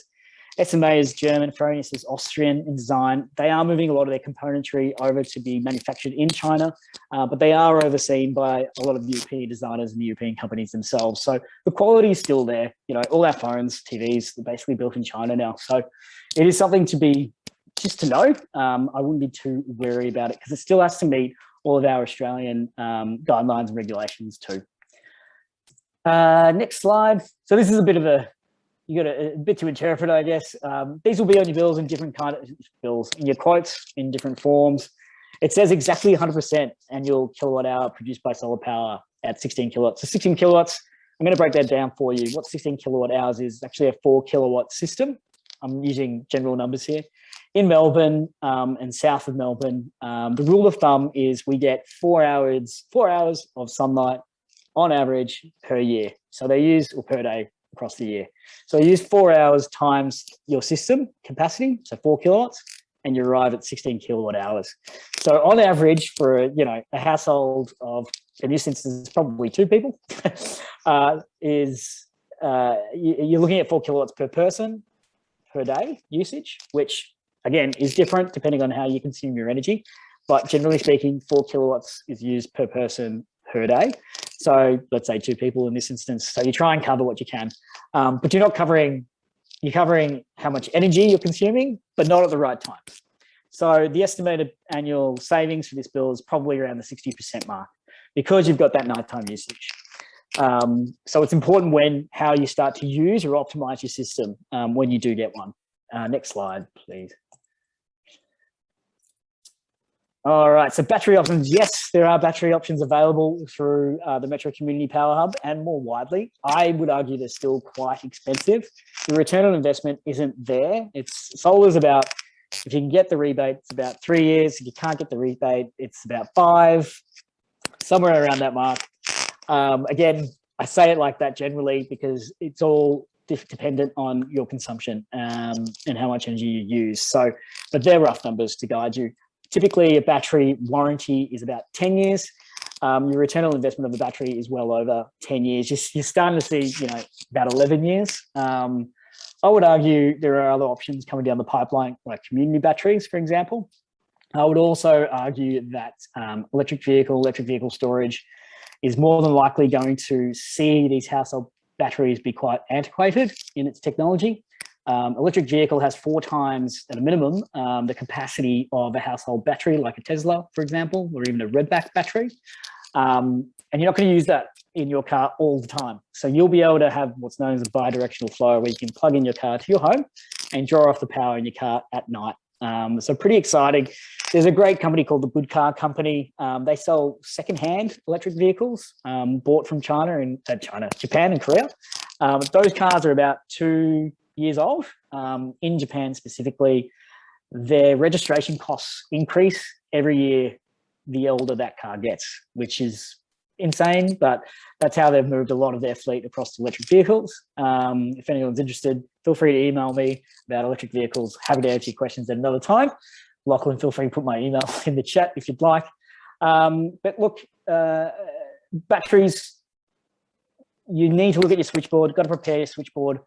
Speaker 2: SMA is German, Fronius is Austrian in design. They are moving a lot of their componentry over to be manufactured in China, but they are overseen by a lot of European designers and European companies themselves. So the quality is still there. All our phones, TVs, they're basically built in China now. So it is something to know. I wouldn't be too wary about it because it still has to meet all of our Australian guidelines and regulations too. Next slide. So this is a bit of you got a bit to interpret, I guess. These will be on your bills in different kind of bills, in your quotes, in different forms. It says exactly 100% annual kilowatt hour produced by solar power at 16 kilowatts. So 16 kilowatts, I'm going to break that down for you. What 16 kilowatt hours is actually a 4 kilowatt system. I'm using general numbers here. In Melbourne and south of Melbourne, the rule of thumb is we get 4 hours of sunlight on average per year. So they use, or per day, across the year. So you use 4 hours times your system capacity, so 4 kilowatts, and you arrive at 16 kilowatt hours. So on average for a household of, in this instance, probably 2 people, you're looking at 4 kilowatts per person per day usage, which again is different depending on how you consume your energy. But generally speaking, 4 kilowatts is used per person per day. So let's say 2 people in this instance. So you try and cover what you can, but you're covering how much energy you're consuming, but not at the right time. So the estimated annual savings for this bill is probably around the 60% mark because you've got that nighttime usage. So it's important how you start to use or optimize your system when you do get one. Next slide, please. All right, so battery options. Yes, there are battery options available through the Metro Community Power Hub and more widely. I would argue they're still quite expensive. The return on investment isn't there. Solar's about, if you can get the rebate, it's about 3 years. If you can't get the rebate, it's about 5, somewhere around that mark. Again, I say it like that generally because it's all dependent on your consumption and how much energy you use. So, but they're rough numbers to guide you. Typically, a battery warranty is about 10 years. Your return on investment of the battery is well over 10 years. You're starting to see, about 11 years. I would argue there are other options coming down the pipeline, like community batteries, for example. I would also argue that electric vehicle storage is more than likely going to see these household batteries be quite antiquated in its technology. Electric vehicle has 4 times at a minimum the capacity of a household battery, like a Tesla, for example, or even a Rebate battery. And you're not going to use that in your car all the time. So you'll be able to have what's known as a bi-directional flow, where you can plug in your car to your home and draw off the power in your car at night. So pretty exciting. There's a great company called the Good Car Company. They sell secondhand electric vehicles bought from Japan and Korea. Those cars are about 2 years old. In Japan specifically, their registration costs increase every year the older that car gets, which is insane, but that's how they've moved a lot of their fleet across to electric vehicles. If anyone's interested, feel free to email me about electric vehicles. Happy to answer your questions at another time. Lachlan, feel free to put my email in the chat if you'd like. But look, batteries, you need to look at your switchboard, got to prepare your switchboard.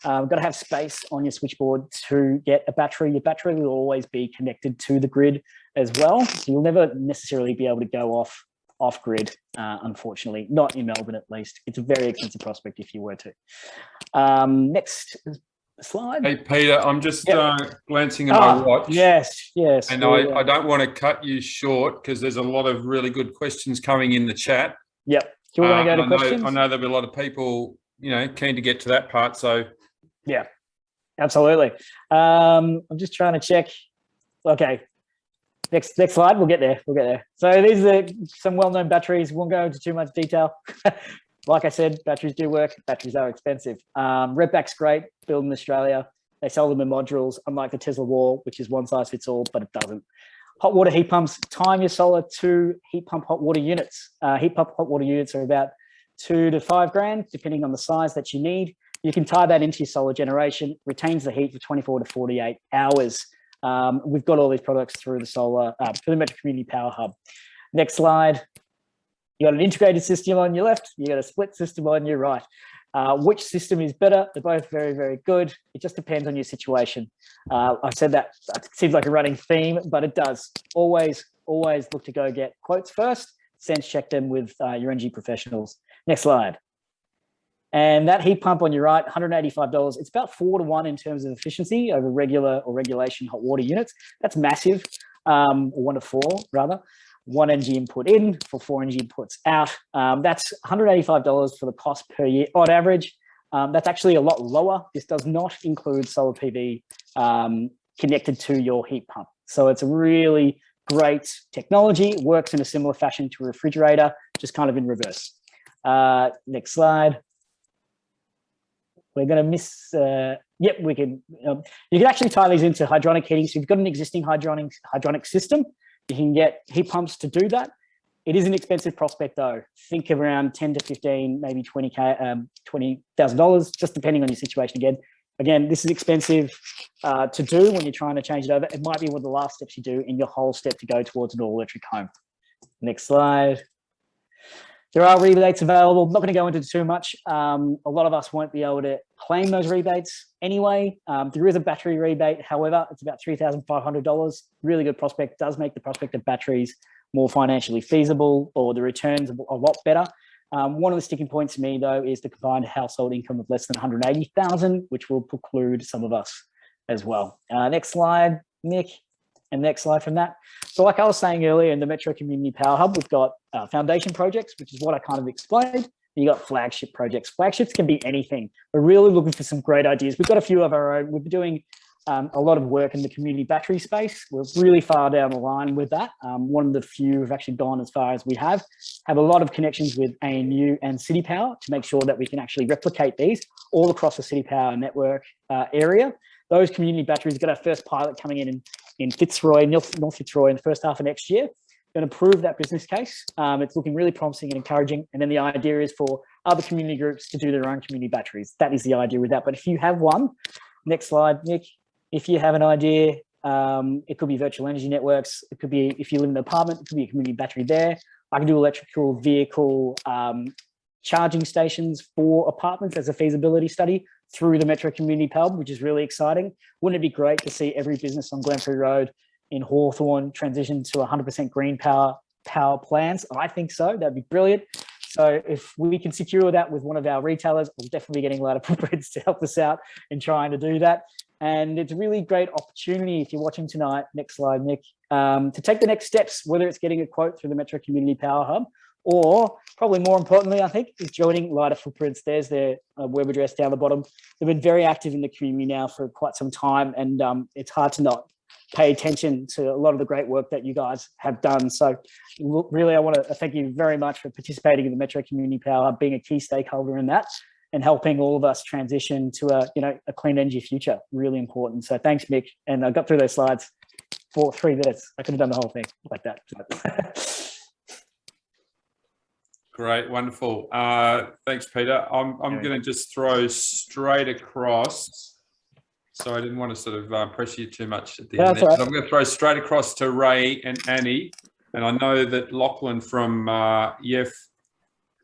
Speaker 2: Got to have space on your switchboard to get a battery. Your battery will always be connected to the grid as well. So you'll never necessarily be able to go off grid, unfortunately, not in Melbourne at least. It's a very expensive prospect if you were to. Next slide.
Speaker 3: Hey, Peter, I'm just glancing at my watch.
Speaker 2: Yes.
Speaker 3: And I don't want to cut you short because there's a lot of really good questions coming in the chat.
Speaker 2: Yep. Do you want to go to questions?
Speaker 3: I know there'll be a lot of people, keen to get to that part. So
Speaker 2: yeah, absolutely. I'm just trying to check. Okay. Next slide. We'll get there. So these are some well-known batteries. Won't go into too much detail. Like I said, batteries do work. Batteries are expensive. Rebate's great. Built in Australia. They sell them in modules, unlike the Tesla Wall, which is one size fits all, but it doesn't. Hot water heat pumps. Time your solar to heat pump hot water units. Heat pump hot water units are about $2 to $5 grand, depending on the size that you need. You can tie that into your solar generation. Retains the heat for 24 to 48 hours. We've got all these products through the through the Metro Community Power Hub. Next slide. You got an integrated system on your left. You got a split system on your right. Which system is better? They're both very, very good. It just depends on your situation. I've said that it seems like a running theme, but it does. Always look to go get quotes first. Sense check them with your energy professionals. Next slide. And that heat pump on your right, $185. It's about 4 to 1 in terms of efficiency over regular or regulation hot water units. That's massive, or 1 to 4 rather. 1 energy input in for 4 energy inputs out. That's $185 for the cost per year on average. That's actually a lot lower. This does not include solar PV connected to your heat pump. So it's a really great technology. It works in a similar fashion to a refrigerator, just kind of in reverse. Next slide. We're going to miss, yep, we can, you can actually tie these into hydronic heating. So if you've got an existing hydronic system, you can get heat pumps to do that. It is an expensive prospect though. Think around 10 to 15, maybe $20,000, just depending on your situation again. Again, this is expensive to do when you're trying to change it over. It might be one of the last steps you do in your whole step to go towards an all-electric home. Next slide. There are rebates available. I'm not going to go into too much. A lot of us won't be able to claim those rebates anyway. There is a battery rebate. However, it's about $3,500. Really good prospect. Does make the prospect of batteries more financially feasible, or the returns a lot better. One of the sticking points to me, though, is the combined household income of less than 180,000, which will preclude some of us as well. Next slide, Nick, and next slide from that. So like I was saying earlier, in the Metro Community Power Hub, we've got foundation projects, which is what I kind of explained. You got flagship projects. Flagships can be anything. We're really looking for some great ideas. We've got a few of our own. We've been doing a lot of work in the community battery space. We're really far down the line with that. One of the few who've actually gone as far as we have a lot of connections with ANU and City Power to make sure that we can actually replicate these all across the City Power network area. Those community batteries, we've got our first pilot coming in Fitzroy, North Fitzroy, in the first half of next year. Going to prove that business case. It's looking really promising and encouraging. And then the idea is for other community groups to do their own community batteries. That is the idea with that. But if you have one, next slide, Nick, if you have an idea, it could be virtual energy networks. It could be, if you live in an apartment, it could be a community battery there. I can do electrical vehicle charging stations for apartments as a feasibility study through the Metro Community Pub, which is really exciting. Wouldn't it be great to see every business on Glenferrie Road in Hawthorne transition to 100% green power plans? I think so. That'd be brilliant. So if we can secure that with one of our retailers, we'll definitely be getting a lot of footprints to help us out in trying to do that. And it's a really great opportunity, if you're watching tonight, next slide, Nick, to take the next steps, whether it's getting a quote through the Metro Community Power Hub, or probably more importantly, I think, is joining Lighter Footprints. There's their web address down the bottom. They've been very active in the community now for quite some time, and it's hard to not pay attention to a lot of the great work that you guys have done. So really, I want to thank you very much for participating in the Metro Community Power Hub, being a key stakeholder in that, and helping all of us transition to a clean energy future. Really important. So thanks, Mick. And I got through those slides for 3 minutes. I could have done the whole thing like that.
Speaker 3: Great, wonderful. Thanks, Peter. I'm going to just throw straight across. So I didn't want to sort of pressure you too much at the end. Right. I'm going to throw straight across to Ray and Annie. And I know that Lachlan from YEF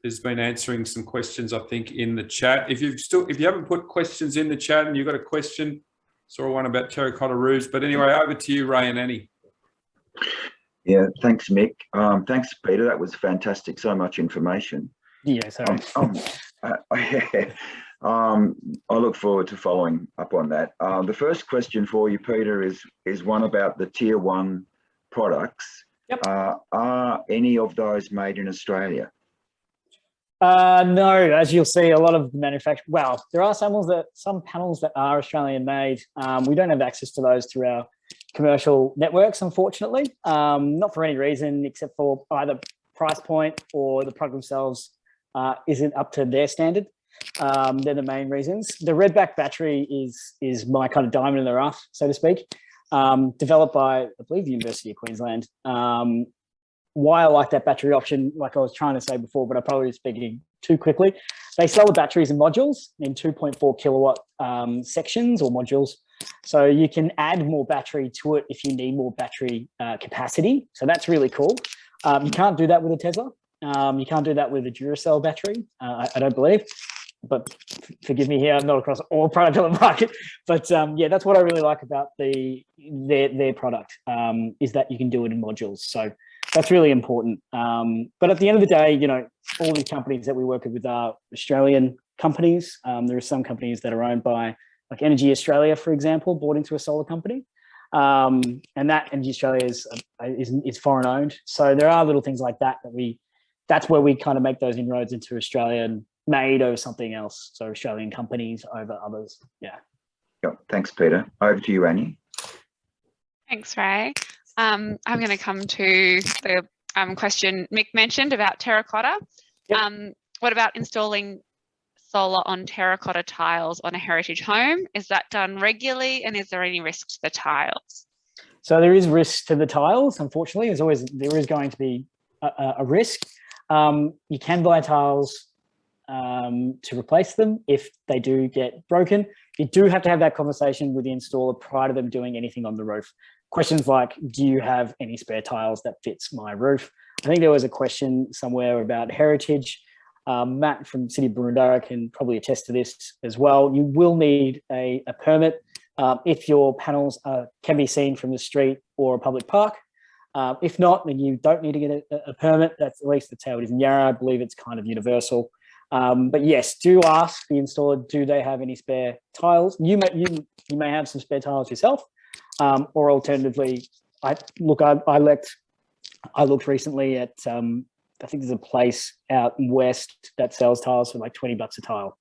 Speaker 3: has been answering some questions, I think, in the chat. If you haven't put questions in the chat and you've got a question, saw one about terracotta roofs. But anyway, over to you, Ray and Annie.
Speaker 4: Yeah, thanks, Mick. Thanks, Peter. That was fantastic. So much information.
Speaker 2: Yeah, sorry.
Speaker 4: I look forward to following up on that. The first question for you, Peter, is one about the tier 1 products.
Speaker 2: Yep.
Speaker 4: Are any of those made in Australia?
Speaker 2: No, as you'll see, a lot of the manufacturers. Well, there are some panels that are Australian made. We don't have access to those through our commercial networks, unfortunately. Not for any reason except for either price point or the product themselves isn't up to their standard. They're the main reasons. The Redback battery is my kind of diamond in the rough, so to speak. Developed by, I believe, the University of Queensland. Why I like that battery option, like I was trying to say before, but I probably was speaking too quickly. They sell the batteries in modules, in 2.4 kilowatt sections or modules. So you can add more battery to it if you need more battery capacity. So that's really cool. You can't do that with a Tesla. You can't do that with a Duracell battery, I don't believe. But forgive me here, I'm not across all product on the market. But yeah, that's what I really like about their product, is that you can do it in modules. So that's really important. But at the end of the day, all the companies that we work with are Australian companies. There are some companies that are owned by, like Energy Australia, for example, bought into a solar company. And that Energy Australia is foreign owned. So there are little things like that that's where we kind of make those inroads into Australian made over something else. So Australian companies over others. Yeah.
Speaker 4: Yep. Thanks, Peter. Over to you, Annie.
Speaker 5: Thanks, Ray. I'm going to come to the question Mick mentioned about terracotta. Yep. What about installing solar on terracotta tiles on a heritage home? Is that done regularly, and is there any risk to the tiles?
Speaker 2: So there is risk to the tiles, unfortunately. There is going to be a risk. You can buy tiles to replace them if they do get broken. You do have to have that conversation with the installer prior to them doing anything on the roof. Questions like, do you have any spare tiles that fits my roof? I think there was a question somewhere about heritage. Matt from City of Boroondara can probably attest to this as well. You will need a permit if your panels can be seen from the street or a public park. If not, then you don't need to get a permit. That's at least that's how it is in Yarra. I believe it's kind of universal. But yes, do ask the installer, do they have any spare tiles? You may have some spare tiles yourself, or alternatively, I looked recently at, I think there's a place out west that sells tiles for like $20 a tile.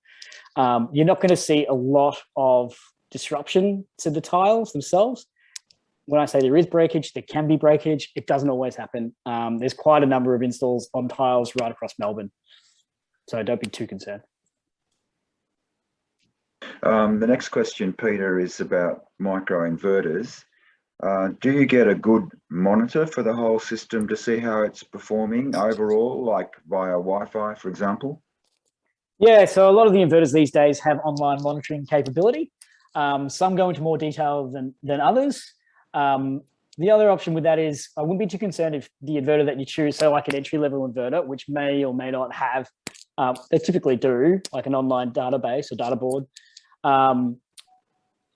Speaker 2: You're not going to see a lot of disruption to the tiles themselves. When I say there is breakage, there can be breakage. It doesn't always happen. There's quite a number of installs on tiles right across Melbourne. So don't be too concerned.
Speaker 4: The next question, Peter, is about microinverters. Do you get a good monitor for the whole system to see how it's performing overall, like via Wi-Fi, for example?
Speaker 2: Yeah, so a lot of the inverters these days have online monitoring capability. Some go into more detail than others. The other option with that is I wouldn't be too concerned if the inverter that you choose, so like an entry-level inverter, which may or may not have, they typically do, like an online database or data board.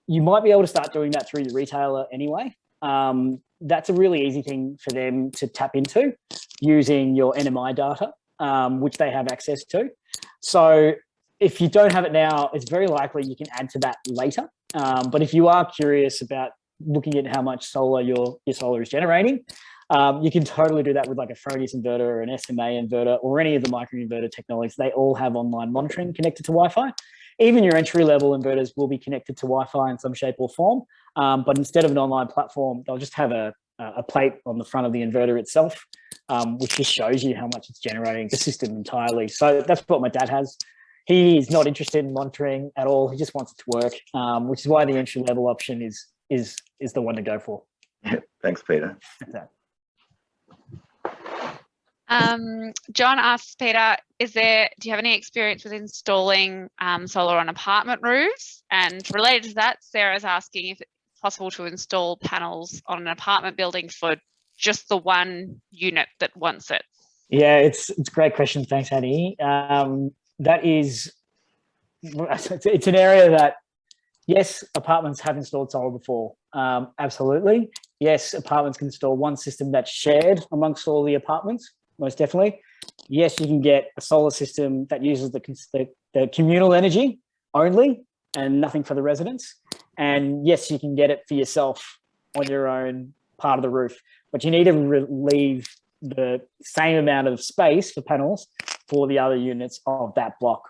Speaker 2: You might be able to start doing that through the retailer anyway. That's a really easy thing for them to tap into using your NMI data, which they have access to. So if you don't have it now, it's very likely you can add to that later. But if you are curious about looking at how much solar your solar is generating, you can totally do that with like a Fronius inverter or an SMA inverter or any of the microinverter technologies. They all have online monitoring connected to Wi-Fi. Even your entry-level inverters will be connected to Wi-Fi in some shape or form, but instead of an online platform, they'll just have a plate on the front of the inverter itself, which just shows you how much it's generating the system entirely. So that's what my dad has. He is not interested in monitoring at all. He just wants it to work, which is why the entry-level option is the one to go for.
Speaker 4: Thanks, Peter.
Speaker 5: John asks, Peter, do you have any experience with installing solar on apartment roofs? And related to that, Sarah's asking if it's possible to install panels on an apartment building for just the one unit that wants it.
Speaker 2: Yeah, it's a great question. Thanks, Annie. That is, it's an area that, yes, apartments have installed solar before. Absolutely. Yes, apartments can install one system that's shared amongst all the apartments. Most definitely. Yes, you can get a solar system that uses the communal energy only and nothing for the residents. And yes, you can get it for yourself on your own part of the roof, but you need to leave the same amount of space for panels for the other units of that block.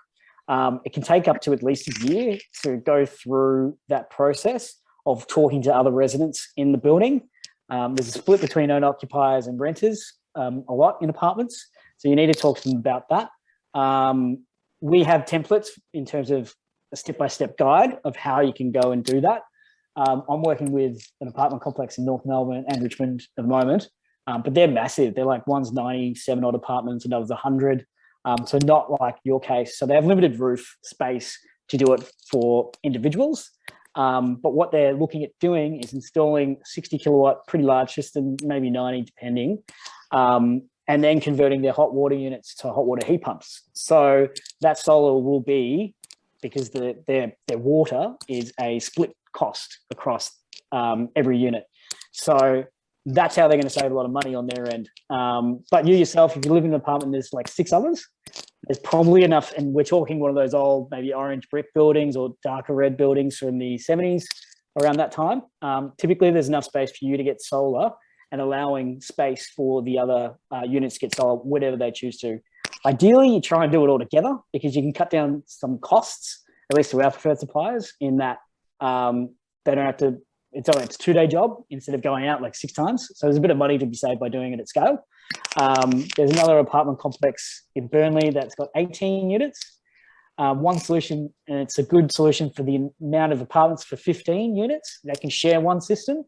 Speaker 2: It can take up to at least a year to go through that process of talking to other residents in the building. There's a split between owner-occupiers and renters a lot in apartments. So you need to talk to them about that. We have templates in terms of a step-by-step guide of how you can go and do that. I'm working with an apartment complex in North Melbourne and Richmond at the moment, but they're massive. They're like one's 97 odd apartments, another's 100. So not like your case. So they have limited roof space to do it for individuals. But what they're looking at doing is installing 60 kilowatt, pretty large system, maybe 90 depending, and then converting their hot water units to hot water heat pumps. So that solar will be, because their water is a split cost across every unit. So that's how they're going to save a lot of money on their end. But you yourself, if you live in an apartment, there's like 6 others, there's probably enough, and we're talking one of those old, maybe orange brick buildings or darker red buildings from the 70s, around that time. Typically, there's enough space for you to get solar and allowing space for the other units to get solar, whatever they choose to. Ideally, you try and do it all together because you can cut down some costs, at least to our preferred suppliers, in that they don't have to, it's a 2-day job instead of going out like 6 times. So there's a bit of money to be saved by doing it at scale. There's another apartment complex in Burnley that's got 18 units. One solution, and it's a good solution for the amount of apartments for 15 units that can share one system.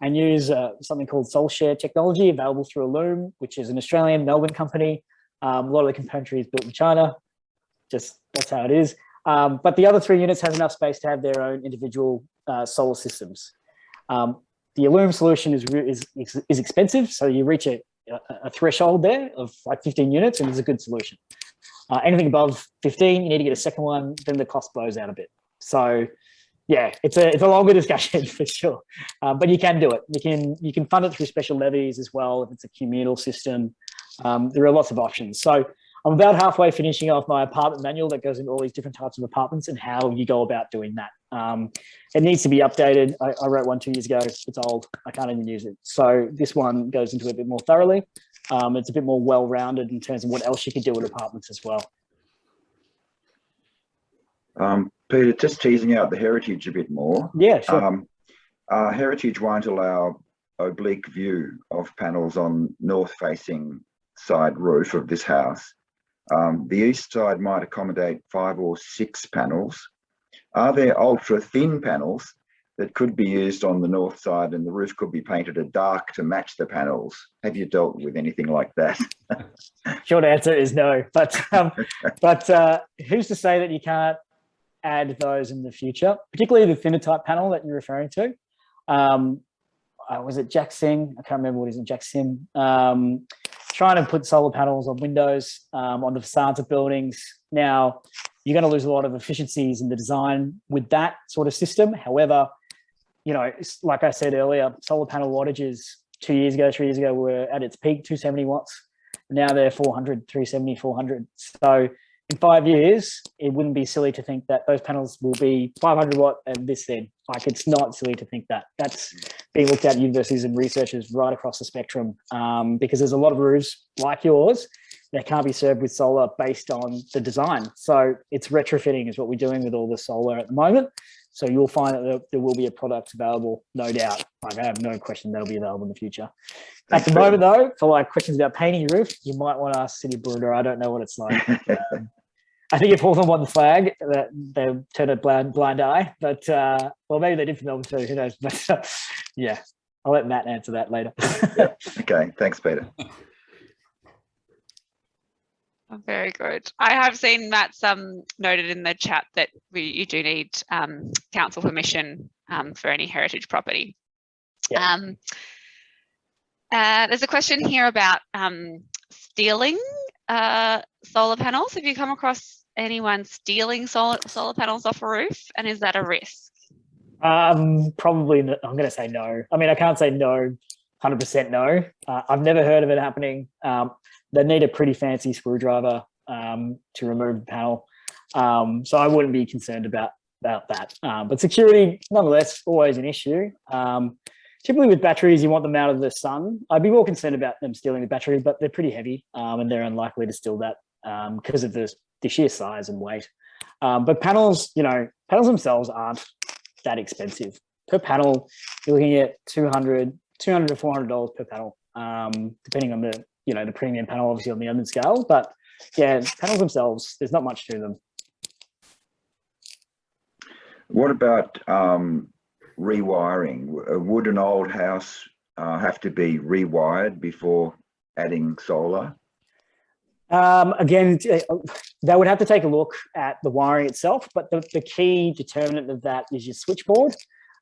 Speaker 2: and use something called SolShare technology available through Loom, which is an Australian Melbourne company. A lot of the componentry is built in China. Just that's how it is. But the other 3 units have enough space to have their own individual solar systems. The Loom solution is expensive, so you reach a threshold there of like 15 units, and it's a good solution. Anything above 15, you need to get a second one, then the cost blows out a bit. So yeah, it's a longer discussion for sure, but you can do it. You can fund it through special levies as well if it's a communal system. There are lots of options. So I'm about halfway finishing off my apartment manual that goes into all these different types of apartments and how you go about doing that. It needs to be updated. I wrote one 2 years ago. It's old. I can't even use it. So this one goes into it a bit more thoroughly. It's a bit more well-rounded in terms of what else you could do with apartments as well.
Speaker 4: Peter, just teasing out the heritage a bit more.
Speaker 2: Yeah, sure.
Speaker 4: Heritage won't allow oblique view of panels on north-facing side roof of this house. The east side might accommodate 5 or 6 panels. Are there ultra-thin panels that could be used on the north side and the roof could be painted a dark to match the panels? Have you dealt with anything like that?
Speaker 2: Short answer is no. But who's to say that you can't add those in the future, particularly the thinner type panel that you're referring to? Was it Jackson? I can't remember what it is in Jackson. Trying to put solar panels on windows, on the facades of buildings. Now, you're going to lose a lot of efficiencies in the design with that sort of system. However, you know, like I said earlier, solar panel wattages 2 years ago, 3 years ago were at its peak, 270 watts. Now they're 400, 370, 400. So in 5 years, it wouldn't be silly to think that those panels will be 500 watt and this then. Like, it's not silly to think that. That's being looked at in universities and researchers right across the spectrum, because there's a lot of roofs like yours that can't be served with solar based on the design. So it's retrofitting is what we're doing with all the solar at the moment. So you'll find that there will be a product available, no doubt. Like, I have no question that'll be available in the future. At the moment, though, for like questions about painting your roof, you might want to ask City Builder. I don't know what it's like. I think if Hawthorn won the flag, that they turned a blind eye. But well, maybe they did for Melbourne too. Who knows? But yeah, I'll let Matt answer that later.
Speaker 4: Okay, thanks, Peter.
Speaker 5: Oh, very good. I have seen Matt's noted in the chat that you do need council permission for any heritage property.
Speaker 2: Yeah.
Speaker 5: There's a question here about stealing solar panels. Have you come across anyone stealing solar panels off a roof, and is that a risk?
Speaker 2: Probably. I'm going to say no. I mean, I can't say no, 100% no. I've never heard of it happening. They need a pretty fancy screwdriver to remove the panel, so I wouldn't be concerned about that. But security, nonetheless, always an issue. Typically with batteries, you want them out of the sun. I'd be more concerned about them stealing the battery, but they're pretty heavy, and they're unlikely to steal that because of the sheer size and weight. But panels, you know, panels themselves aren't that expensive. Per panel, you're looking at $200 to $400 per panel, depending on the, you know, the premium panel, obviously on the open scale. But yeah, panels themselves, there's not much to them.
Speaker 4: What about rewiring? Would an old house have to be rewired before adding solar?
Speaker 2: Again, they would have to take a look at the wiring itself, but the key determinant of that is your switchboard.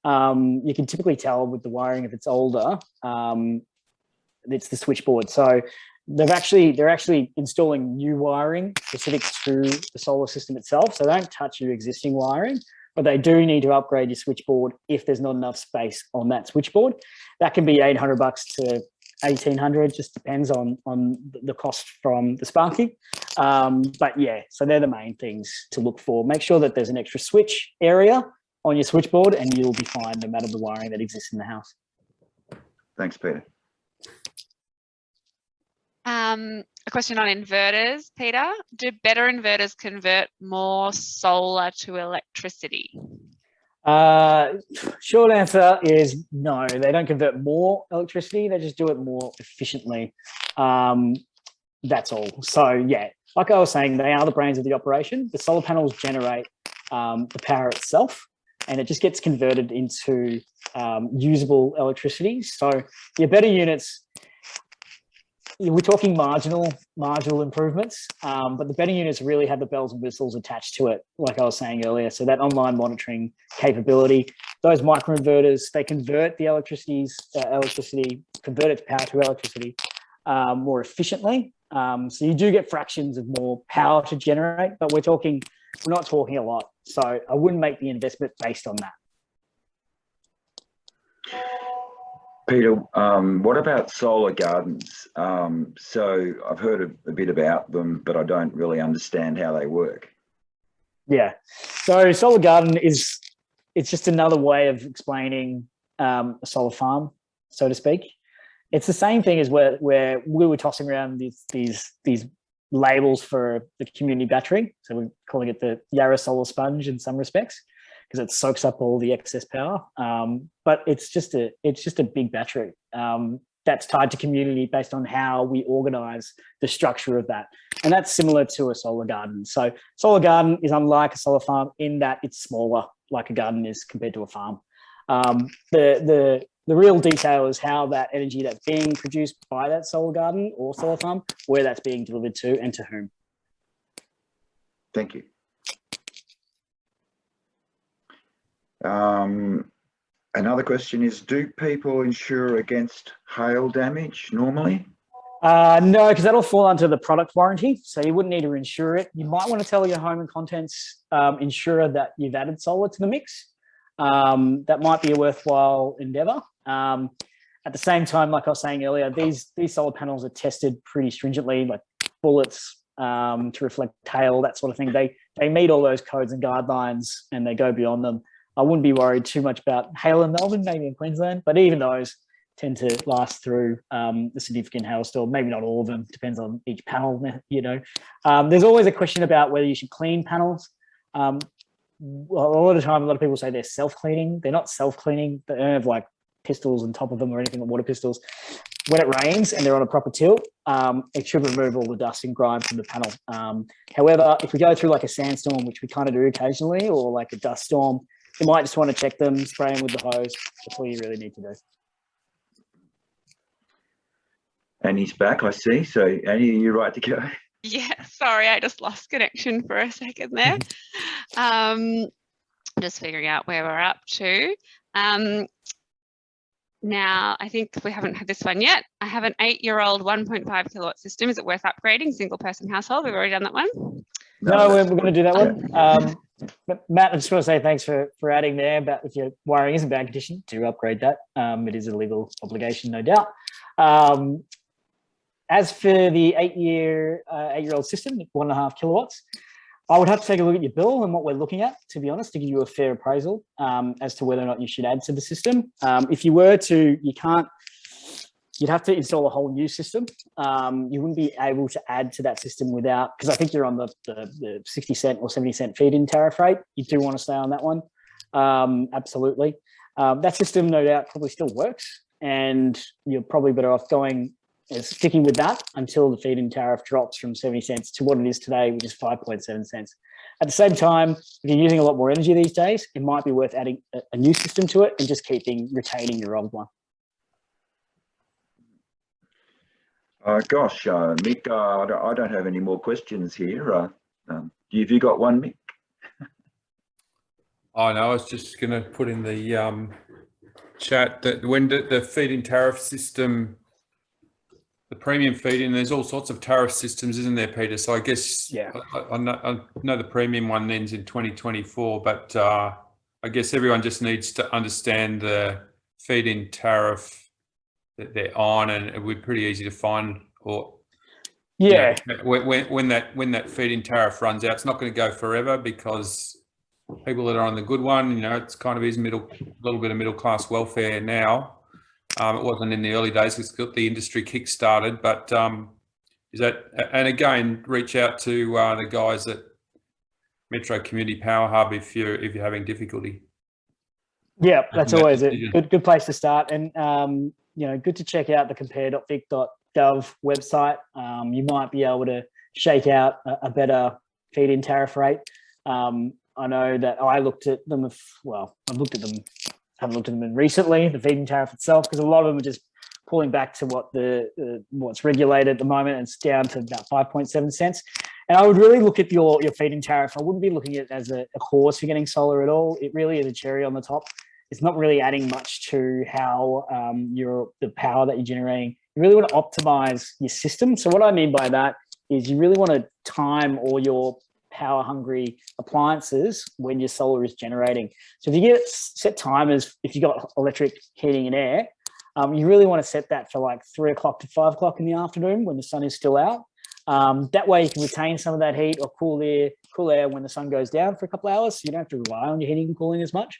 Speaker 2: You can typically tell with the wiring if it's older, it's the switchboard. So they're actually installing new wiring specific to the solar system itself. So they don't touch your existing wiring, but they do need to upgrade your switchboard if there's not enough space on that switchboard. That can be $800 to $1,800, just depends on the cost from the sparking. But yeah, so they're the main things to look for. Make sure that there's an extra switch area on your switchboard and you'll be fine no matter the wiring that exists in the house.
Speaker 4: Thanks, Peter.
Speaker 5: A question on inverters, Peter. Do better inverters convert more solar to electricity?
Speaker 2: Short answer is no. They don't convert more electricity. They just do it more efficiently. That's all. So yeah, like I was saying, they are the brains of the operation. The solar panels generate the power itself. and it just gets converted into usable electricity. So your better units, we're talking marginal improvements, but the better units really have the bells and whistles attached to it, like I was saying earlier. So that online monitoring capability, those microinverters, they convert the electricity, convert it to power to electricity more efficiently. So you do get fractions of more power to generate, but we're not talking a lot. So I wouldn't make the investment based on that.
Speaker 4: Peter, what about solar gardens? So I've heard a bit about them, but I don't really understand how they work.
Speaker 2: Yeah, so solar garden it's just another way of explaining a solar farm, so to speak. It's the same thing as where we were tossing around these labels for the community battery. So we're calling it the Yarra solar sponge in some respects, because it soaks up all the excess power. But it's just a big battery that's tied to community based on how we organize the structure of that. And that's similar to a solar garden. So solar garden is unlike a solar farm in that it's smaller, like a garden is compared to a farm. The real detail is how that energy that's being produced by that solar garden or solar farm, where that's being delivered to and to whom.
Speaker 4: Thank you. Another question is, do people insure against hail damage normally?
Speaker 2: No, because that'll fall under the product warranty, so you wouldn't need to insure it. You might want to tell your home and contents insurer that you've added solar to the mix. That might be a worthwhile endeavour. At the same time, like I was saying earlier, these solar panels are tested pretty stringently, like bullets to reflect hail, that sort of thing. They meet all those codes and guidelines, and they go beyond them. I wouldn't be worried too much about hail in Melbourne, maybe in Queensland, but even those tend to last through a significant hailstorm. Maybe not all of them, depends on each panel, you know. There's always a question about whether you should clean panels. A lot of time, a lot of people say they're self-cleaning. They're not self-cleaning. They don't have like pistols on top of them or anything like water pistols. When it rains and they're on a proper tilt, it should remove all the dust and grime from the panel. However, if we go through like a sandstorm, which we kind of do occasionally, or like a dust storm, you might just want to check them, spray them with the hose. That's all you really need to do.
Speaker 4: Annie's back, I see. So Annie, are you right to go?
Speaker 5: Yeah, sorry, I just lost connection for a second there. Just figuring out where we're up to. Now, I think we haven't had this one yet. I have an 8-year-old 1.5 kilowatt system. Is it worth upgrading? Single person household. We've already done that one.
Speaker 2: No, we're going to do that one. But Matt, I just want to say thanks for adding there. But if your wiring is in bad condition, do upgrade that. It is a legal obligation, no doubt. As for the 8-year-old system, 1.5 kilowatts, I would have to take a look at your bill and what we're looking at, to be honest, to give you a fair appraisal as to whether or not you should add to the system. If you were to, you'd have to install a whole new system. You wouldn't be able to add to that system without, because I think you're on the 60 cent or 70 cent feed-in tariff rate. You do want to stay on that one. Absolutely. That system, no doubt, probably still works, and you're probably better off sticking with that until the feed-in tariff drops from 70 cents to what it is today, which is 5.7 cents. At the same time, if you're using a lot more energy these days, it might be worth adding a new system to it and just retaining your old one.
Speaker 4: Gosh, Mick, I don't have any more questions here. Have you got one, Mick?
Speaker 3: Oh, no, I was just going to put in the chat that when the feed-in tariff system, the premium feed-in, there's all sorts of tariff systems, isn't there, Peter? So I guess
Speaker 2: yeah.
Speaker 3: I know the premium one ends in 2024, but I guess everyone just needs to understand the feed-in tariff that they're on, and it would be pretty easy to find. Or
Speaker 2: yeah,
Speaker 3: you know, when that feed-in tariff runs out, it's not going to go forever, because people that are on the good one, you know, it's kind of is a little bit of middle class welfare now. It wasn't in the early days. It's got the industry kick-started, but is that? And again, reach out to the guys at Metro Community Power Hub if you're having difficulty.
Speaker 2: Yeah, that's always a good place to start, and you know, good to check out the compare.vic.gov website. You might be able to shake out a better feed-in tariff rate. I know that I looked at them. I've looked at them. Haven't looked at them recently. The feed-in tariff itself, because a lot of them are just pulling back to what what's regulated at the moment, and it's down to about 5.7 cents. And I would really look at your feed-in tariff. I wouldn't be looking at it as a cause for getting solar at all. It really is a cherry on the top. It's not really adding much to how the power that you're generating. You really want to optimize your system. So what I mean by that is you really want to time all your power hungry appliances when your solar is generating. So if you get set timers, if you got electric heating and air, you really want to set that for like 3 o'clock to 5 o'clock in the afternoon when the sun is still out. That way you can retain some of that heat or cool air when the sun goes down for a couple of hours. So you don't have to rely on your heating and cooling as much.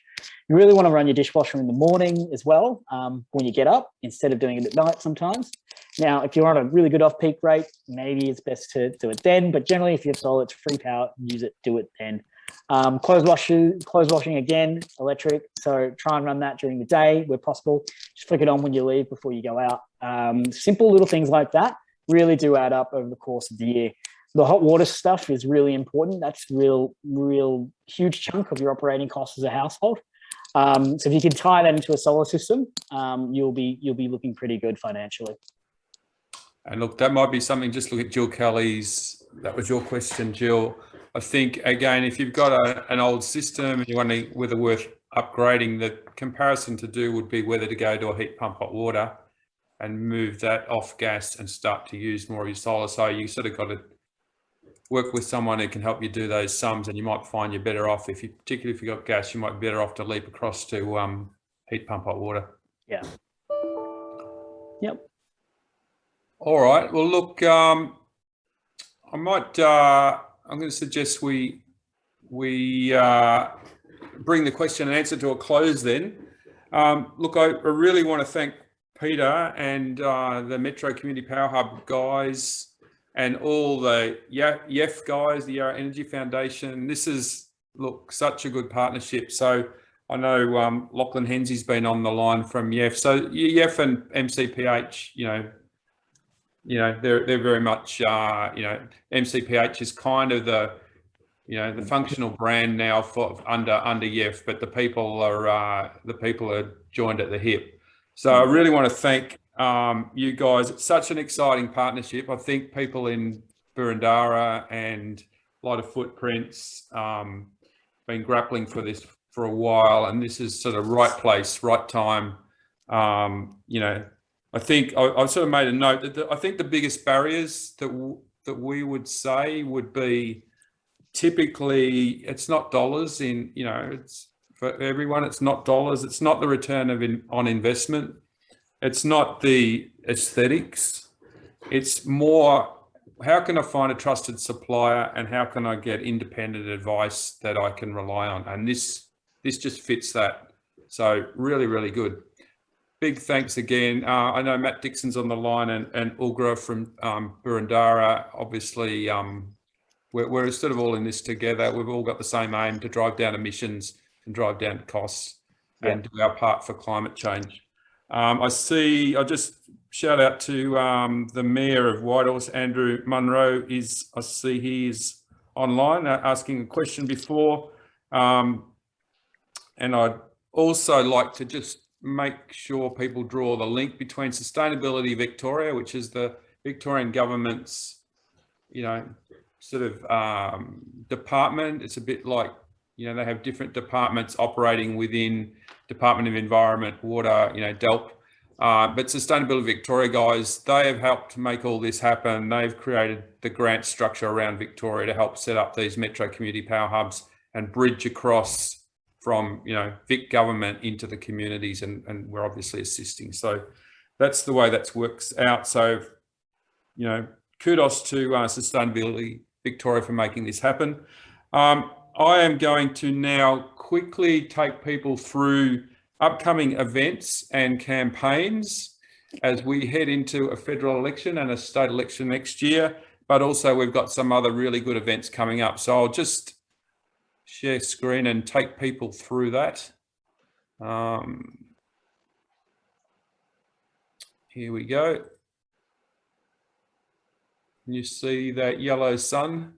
Speaker 2: You really want to run your dishwasher in the morning as well, when you get up, instead of doing it at night sometimes. Now, if you're on a really good off-peak rate, maybe it's best to do it then. But generally, if you have solar, it's free power, use it, do it then. Clothes washing again, electric. So try and run that during the day where possible. Just flick it on when you leave before you go out. Simple little things like that really do add up over the course of the year. The hot water stuff is really important. That's real huge chunk of your operating costs as a household. So if you can tie that into a solar system, you'll be looking pretty good financially.
Speaker 3: And look, that might be something. Just look at Jill Kelly's. That was your question, Jill. I think again, if you've got an old system and you're wondering whether worth upgrading, the comparison to do would be whether to go to a heat pump hot water and move that off gas and start to use more of your solar. So you sort of got to work with someone who can help you do those sums, and you might find you're better off particularly if you've got gas, you might be better off to leap across to heat pump hot water.
Speaker 2: Yeah. Yep.
Speaker 3: All right. Well, look, I'm going to suggest we bring the question and answer to a close then. Look, I really want to thank Peter and the Metro Community Power Hub guys and all the YEF guys, the Yarra Energy Foundation. This is, look, such a good partnership. So I know Lachlan Hensey's been on the line from YEF. So YEF and MCPH, they're very much, MCPH is kind of the functional brand now for under YEF, but the people are joined at the hip. So I really want to thank you guys. It's such an exciting partnership. I think people in Burundara and a lot of footprints been grappling for this for a while, and this is sort of right place, right time. I think I've sort of made a note that I think the biggest barriers that we would say would be typically it's not dollars it's for everyone. It's not dollars. It's not the return on investment. It's not the aesthetics. It's more, how can I find a trusted supplier and how can I get independent advice that I can rely on? And this just fits that. So really, really good. Big thanks again. I know Matt Dixon's on the line and Ulgra from Burundara. Obviously, we're sort of all in this together. We've all got the same aim to drive down emissions and drive down costs and do our part for climate change. I'll just shout out to the Mayor of Whitehorse, Andrew Munro. I see he is online asking a question before. And I'd also like to just make sure people draw the link between Sustainability Victoria, which is the Victorian government's, sort of department. It's a bit like, they have different departments operating within Department of Environment, Water, DELP. But Sustainability Victoria guys, they have helped make all this happen. They've created the grant structure around Victoria to help set up these Metro Community Power Hubs and bridge across from, Vic government into the communities, and we're obviously assisting. So that's the way that works out. So, kudos to Sustainability Victoria for making this happen. I am going to now quickly take people through upcoming events and campaigns as we head into a federal election and a state election next year, but also we've got some other really good events coming up. So I'll just share screen and take people through that. Here we go. Can you see that yellow sun?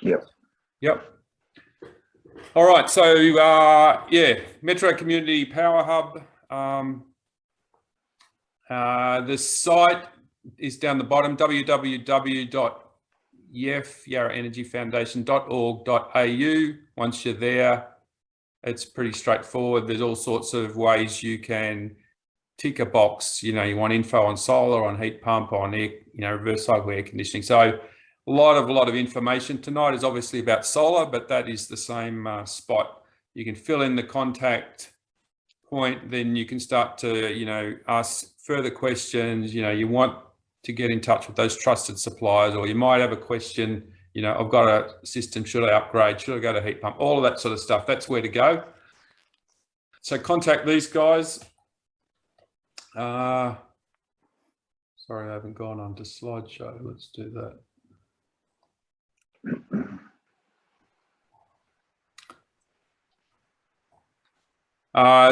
Speaker 4: Yep.
Speaker 3: Yep. All right. So, yeah, Metro Community Power Hub. The site is down the bottom, www.yarraenergyfoundation.org.au. Once you're there, it's pretty straightforward. There's all sorts of ways you can tick a box. You know, you want info on solar, on heat pump, on air, reverse cycle air conditioning. So a lot of information. Tonight is obviously about solar, but that is the same spot. You can fill in the contact point, then you can start to, ask further questions. You want to get in touch with those trusted suppliers, or you might have a question, I've got a system, should I upgrade? Should I go to heat pump? All of that sort of stuff. That's where to go. So contact these guys. Sorry, I haven't gone on to slideshow. Let's do that.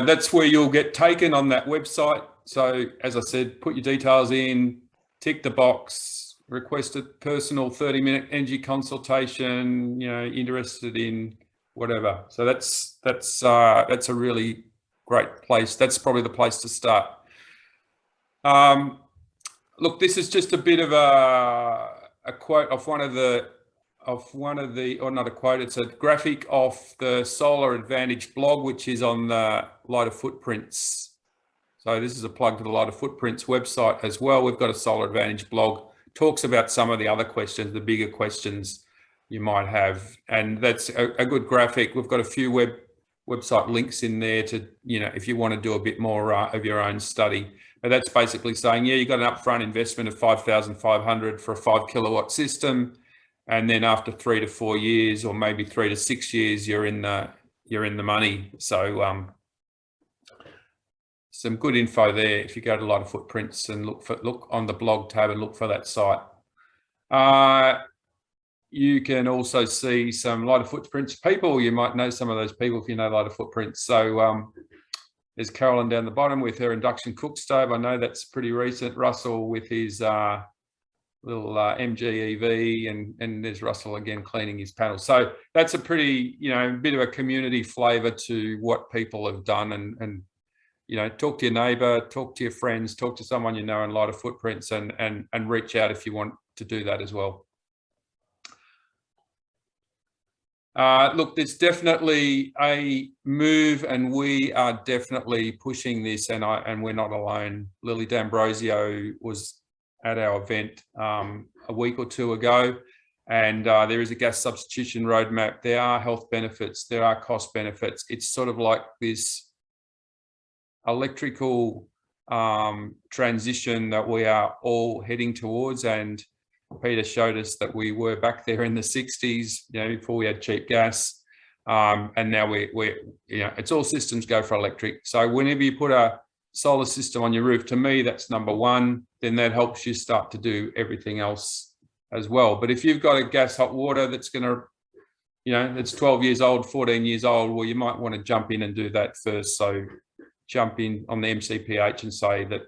Speaker 3: That's where you'll get taken on that website. So as I said, put your details in, tick the box, request a personal 30-minute energy consultation, interested in whatever. So that's a really great place. That's probably the place to start. Look, this is just a bit of a quote off one of the, or not a quote, it's a graphic off the Solar Advantage blog, which is on the Lighter Footprints. So this is a plug to the Lighter Footprints website as well. We've got a Solar Advantage blog, talks about some of the other questions, the bigger questions you might have. And that's a good graphic. We've got a few website links in there to, if you want to do a bit more of your own study. But that's basically saying, yeah, you've got an upfront investment of 5,500 for a 5 kilowatt system. And then after 3 to 4 years, or maybe 3 to 6 years, you're in the money. So some good info there if you go to Lighter Footprints and look on the blog tab and look for that site. You can also see some Lighter Footprints people. You might know some of those people if you know Lighter Footprints. So there's Carolyn down the bottom with her induction cook stove. I know that's pretty recent. Russell with his little MG EV, and there's Russell again cleaning his panels. So that's a pretty, bit of a community flavour to what people have done. And talk to your neighbour, talk to your friends, talk to someone you know in Lighter Footprints, and reach out if you want to do that as well. Look, there's definitely a move, and we are definitely pushing this, and we're not alone. Lily D'Ambrosio was at our event a week or two ago, and there is a gas substitution roadmap. There are health benefits, there are cost benefits. It's sort of like this electrical transition that we are all heading towards, and Peter showed us that we were back there in the 60s, before we had cheap gas, and now we're it's all systems go for electric. So whenever you put a solar system on your roof, to me, that's number one. Then that helps you start to do everything else as well. But if you've got a gas hot water that's going to, it's 12 years old, 14 years old, well, you might want to jump in and do that first. So jump in on the MCPH and say that,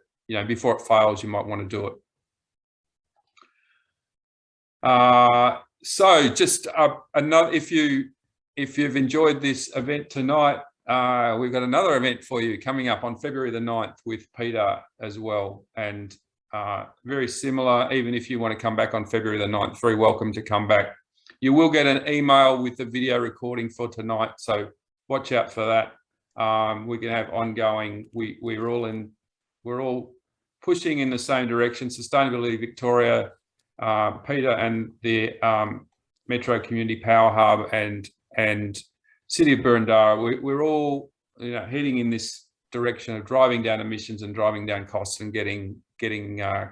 Speaker 3: before it fails, you might want to do it. So just another, if you've enjoyed this event tonight, we've got another event for you coming up on February the 9th with Peter as well. And very similar, even if you want to come back on February the 9th, very welcome to come back. You will get an email with the video recording for tonight, so watch out for that. We can have ongoing, we're all pushing in the same direction. Sustainability Victoria, Peter and the Metro Community Power Hub and City of Burundara, we're all heading in this direction of driving down emissions and driving down costs and getting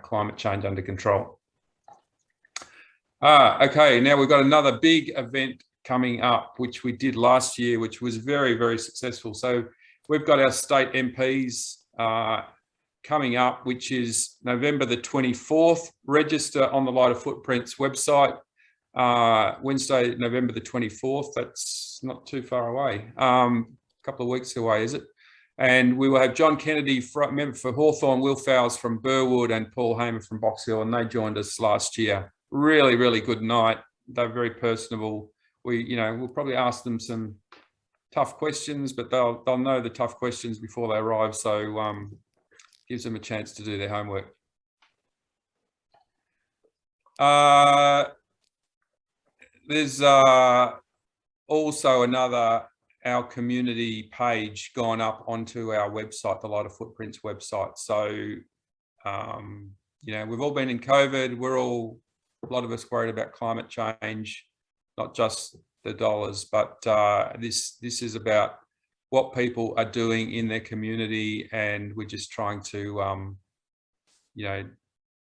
Speaker 3: climate change under control. Okay, now we've got another big event coming up, which we did last year, which was very, very successful. So we've got our state MPs coming up, which is November the 24th. Register on the Lighter Footprints website. Wednesday, November the 24th. That's not too far away. A couple of weeks away, is it? And we will have John Kennedy, member for Hawthorne, Will Fowles from Burwood, and Paul Hamer from Box Hill, and they joined us last year. Really, really good night. they're very personable. We'll probably ask them some tough questions, but they'll know the tough questions before they arrive. So gives them a chance to do their homework. There's also our community page gone up onto our website, the Lighter Footprints website. So, we've all been in COVID. A lot of us worried about climate change, not just the dollars, but this is about what people are doing in their community, and we're just trying to,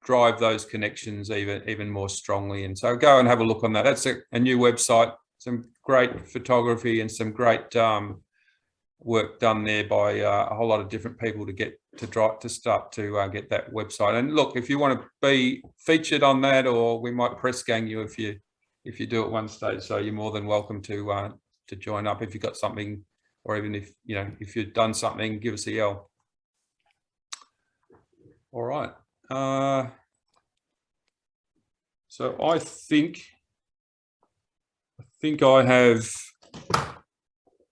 Speaker 3: drive those connections even more strongly. And so go and have a look on that. That's a new website, some great photography and some great work done there by a whole lot of different people to start to get that website. And look, if you want to be featured on that, or we might press gang you if you do at one stage. So you're more than welcome to join up if you've got something, or even if you've done something, give us a yell. All right. So I think I have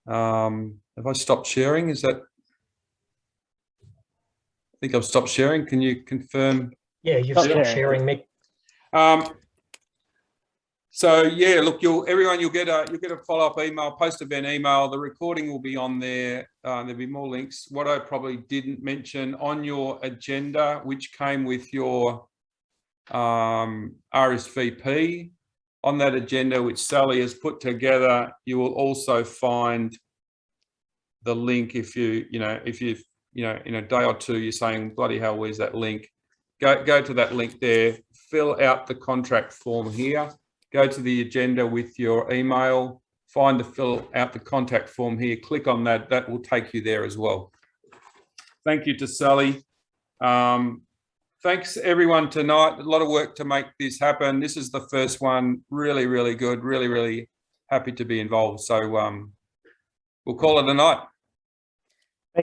Speaker 3: I stopped sharing? Is that? I think I've stopped sharing. Can you confirm?
Speaker 1: Yeah, you've stopped sharing, Mick.
Speaker 3: So yeah, look, everyone, you'll get a follow-up email, post-event email. The recording will be on there. There'll be more links. What I probably didn't mention on your agenda, which came with your RSVP, on that agenda, which Sally has put together, you will also find the link. If you in a day or two, you're saying, bloody hell, where's that link? Go to that link there, fill out the contract form here, go to the agenda with your email, find the fill out the contact form here, click on that. That will take you there as well. Thank you to Sally. Thanks everyone tonight. A lot of work to make this happen. This is the first one. Really, really good. Really, really happy to be involved. So we'll call it a night.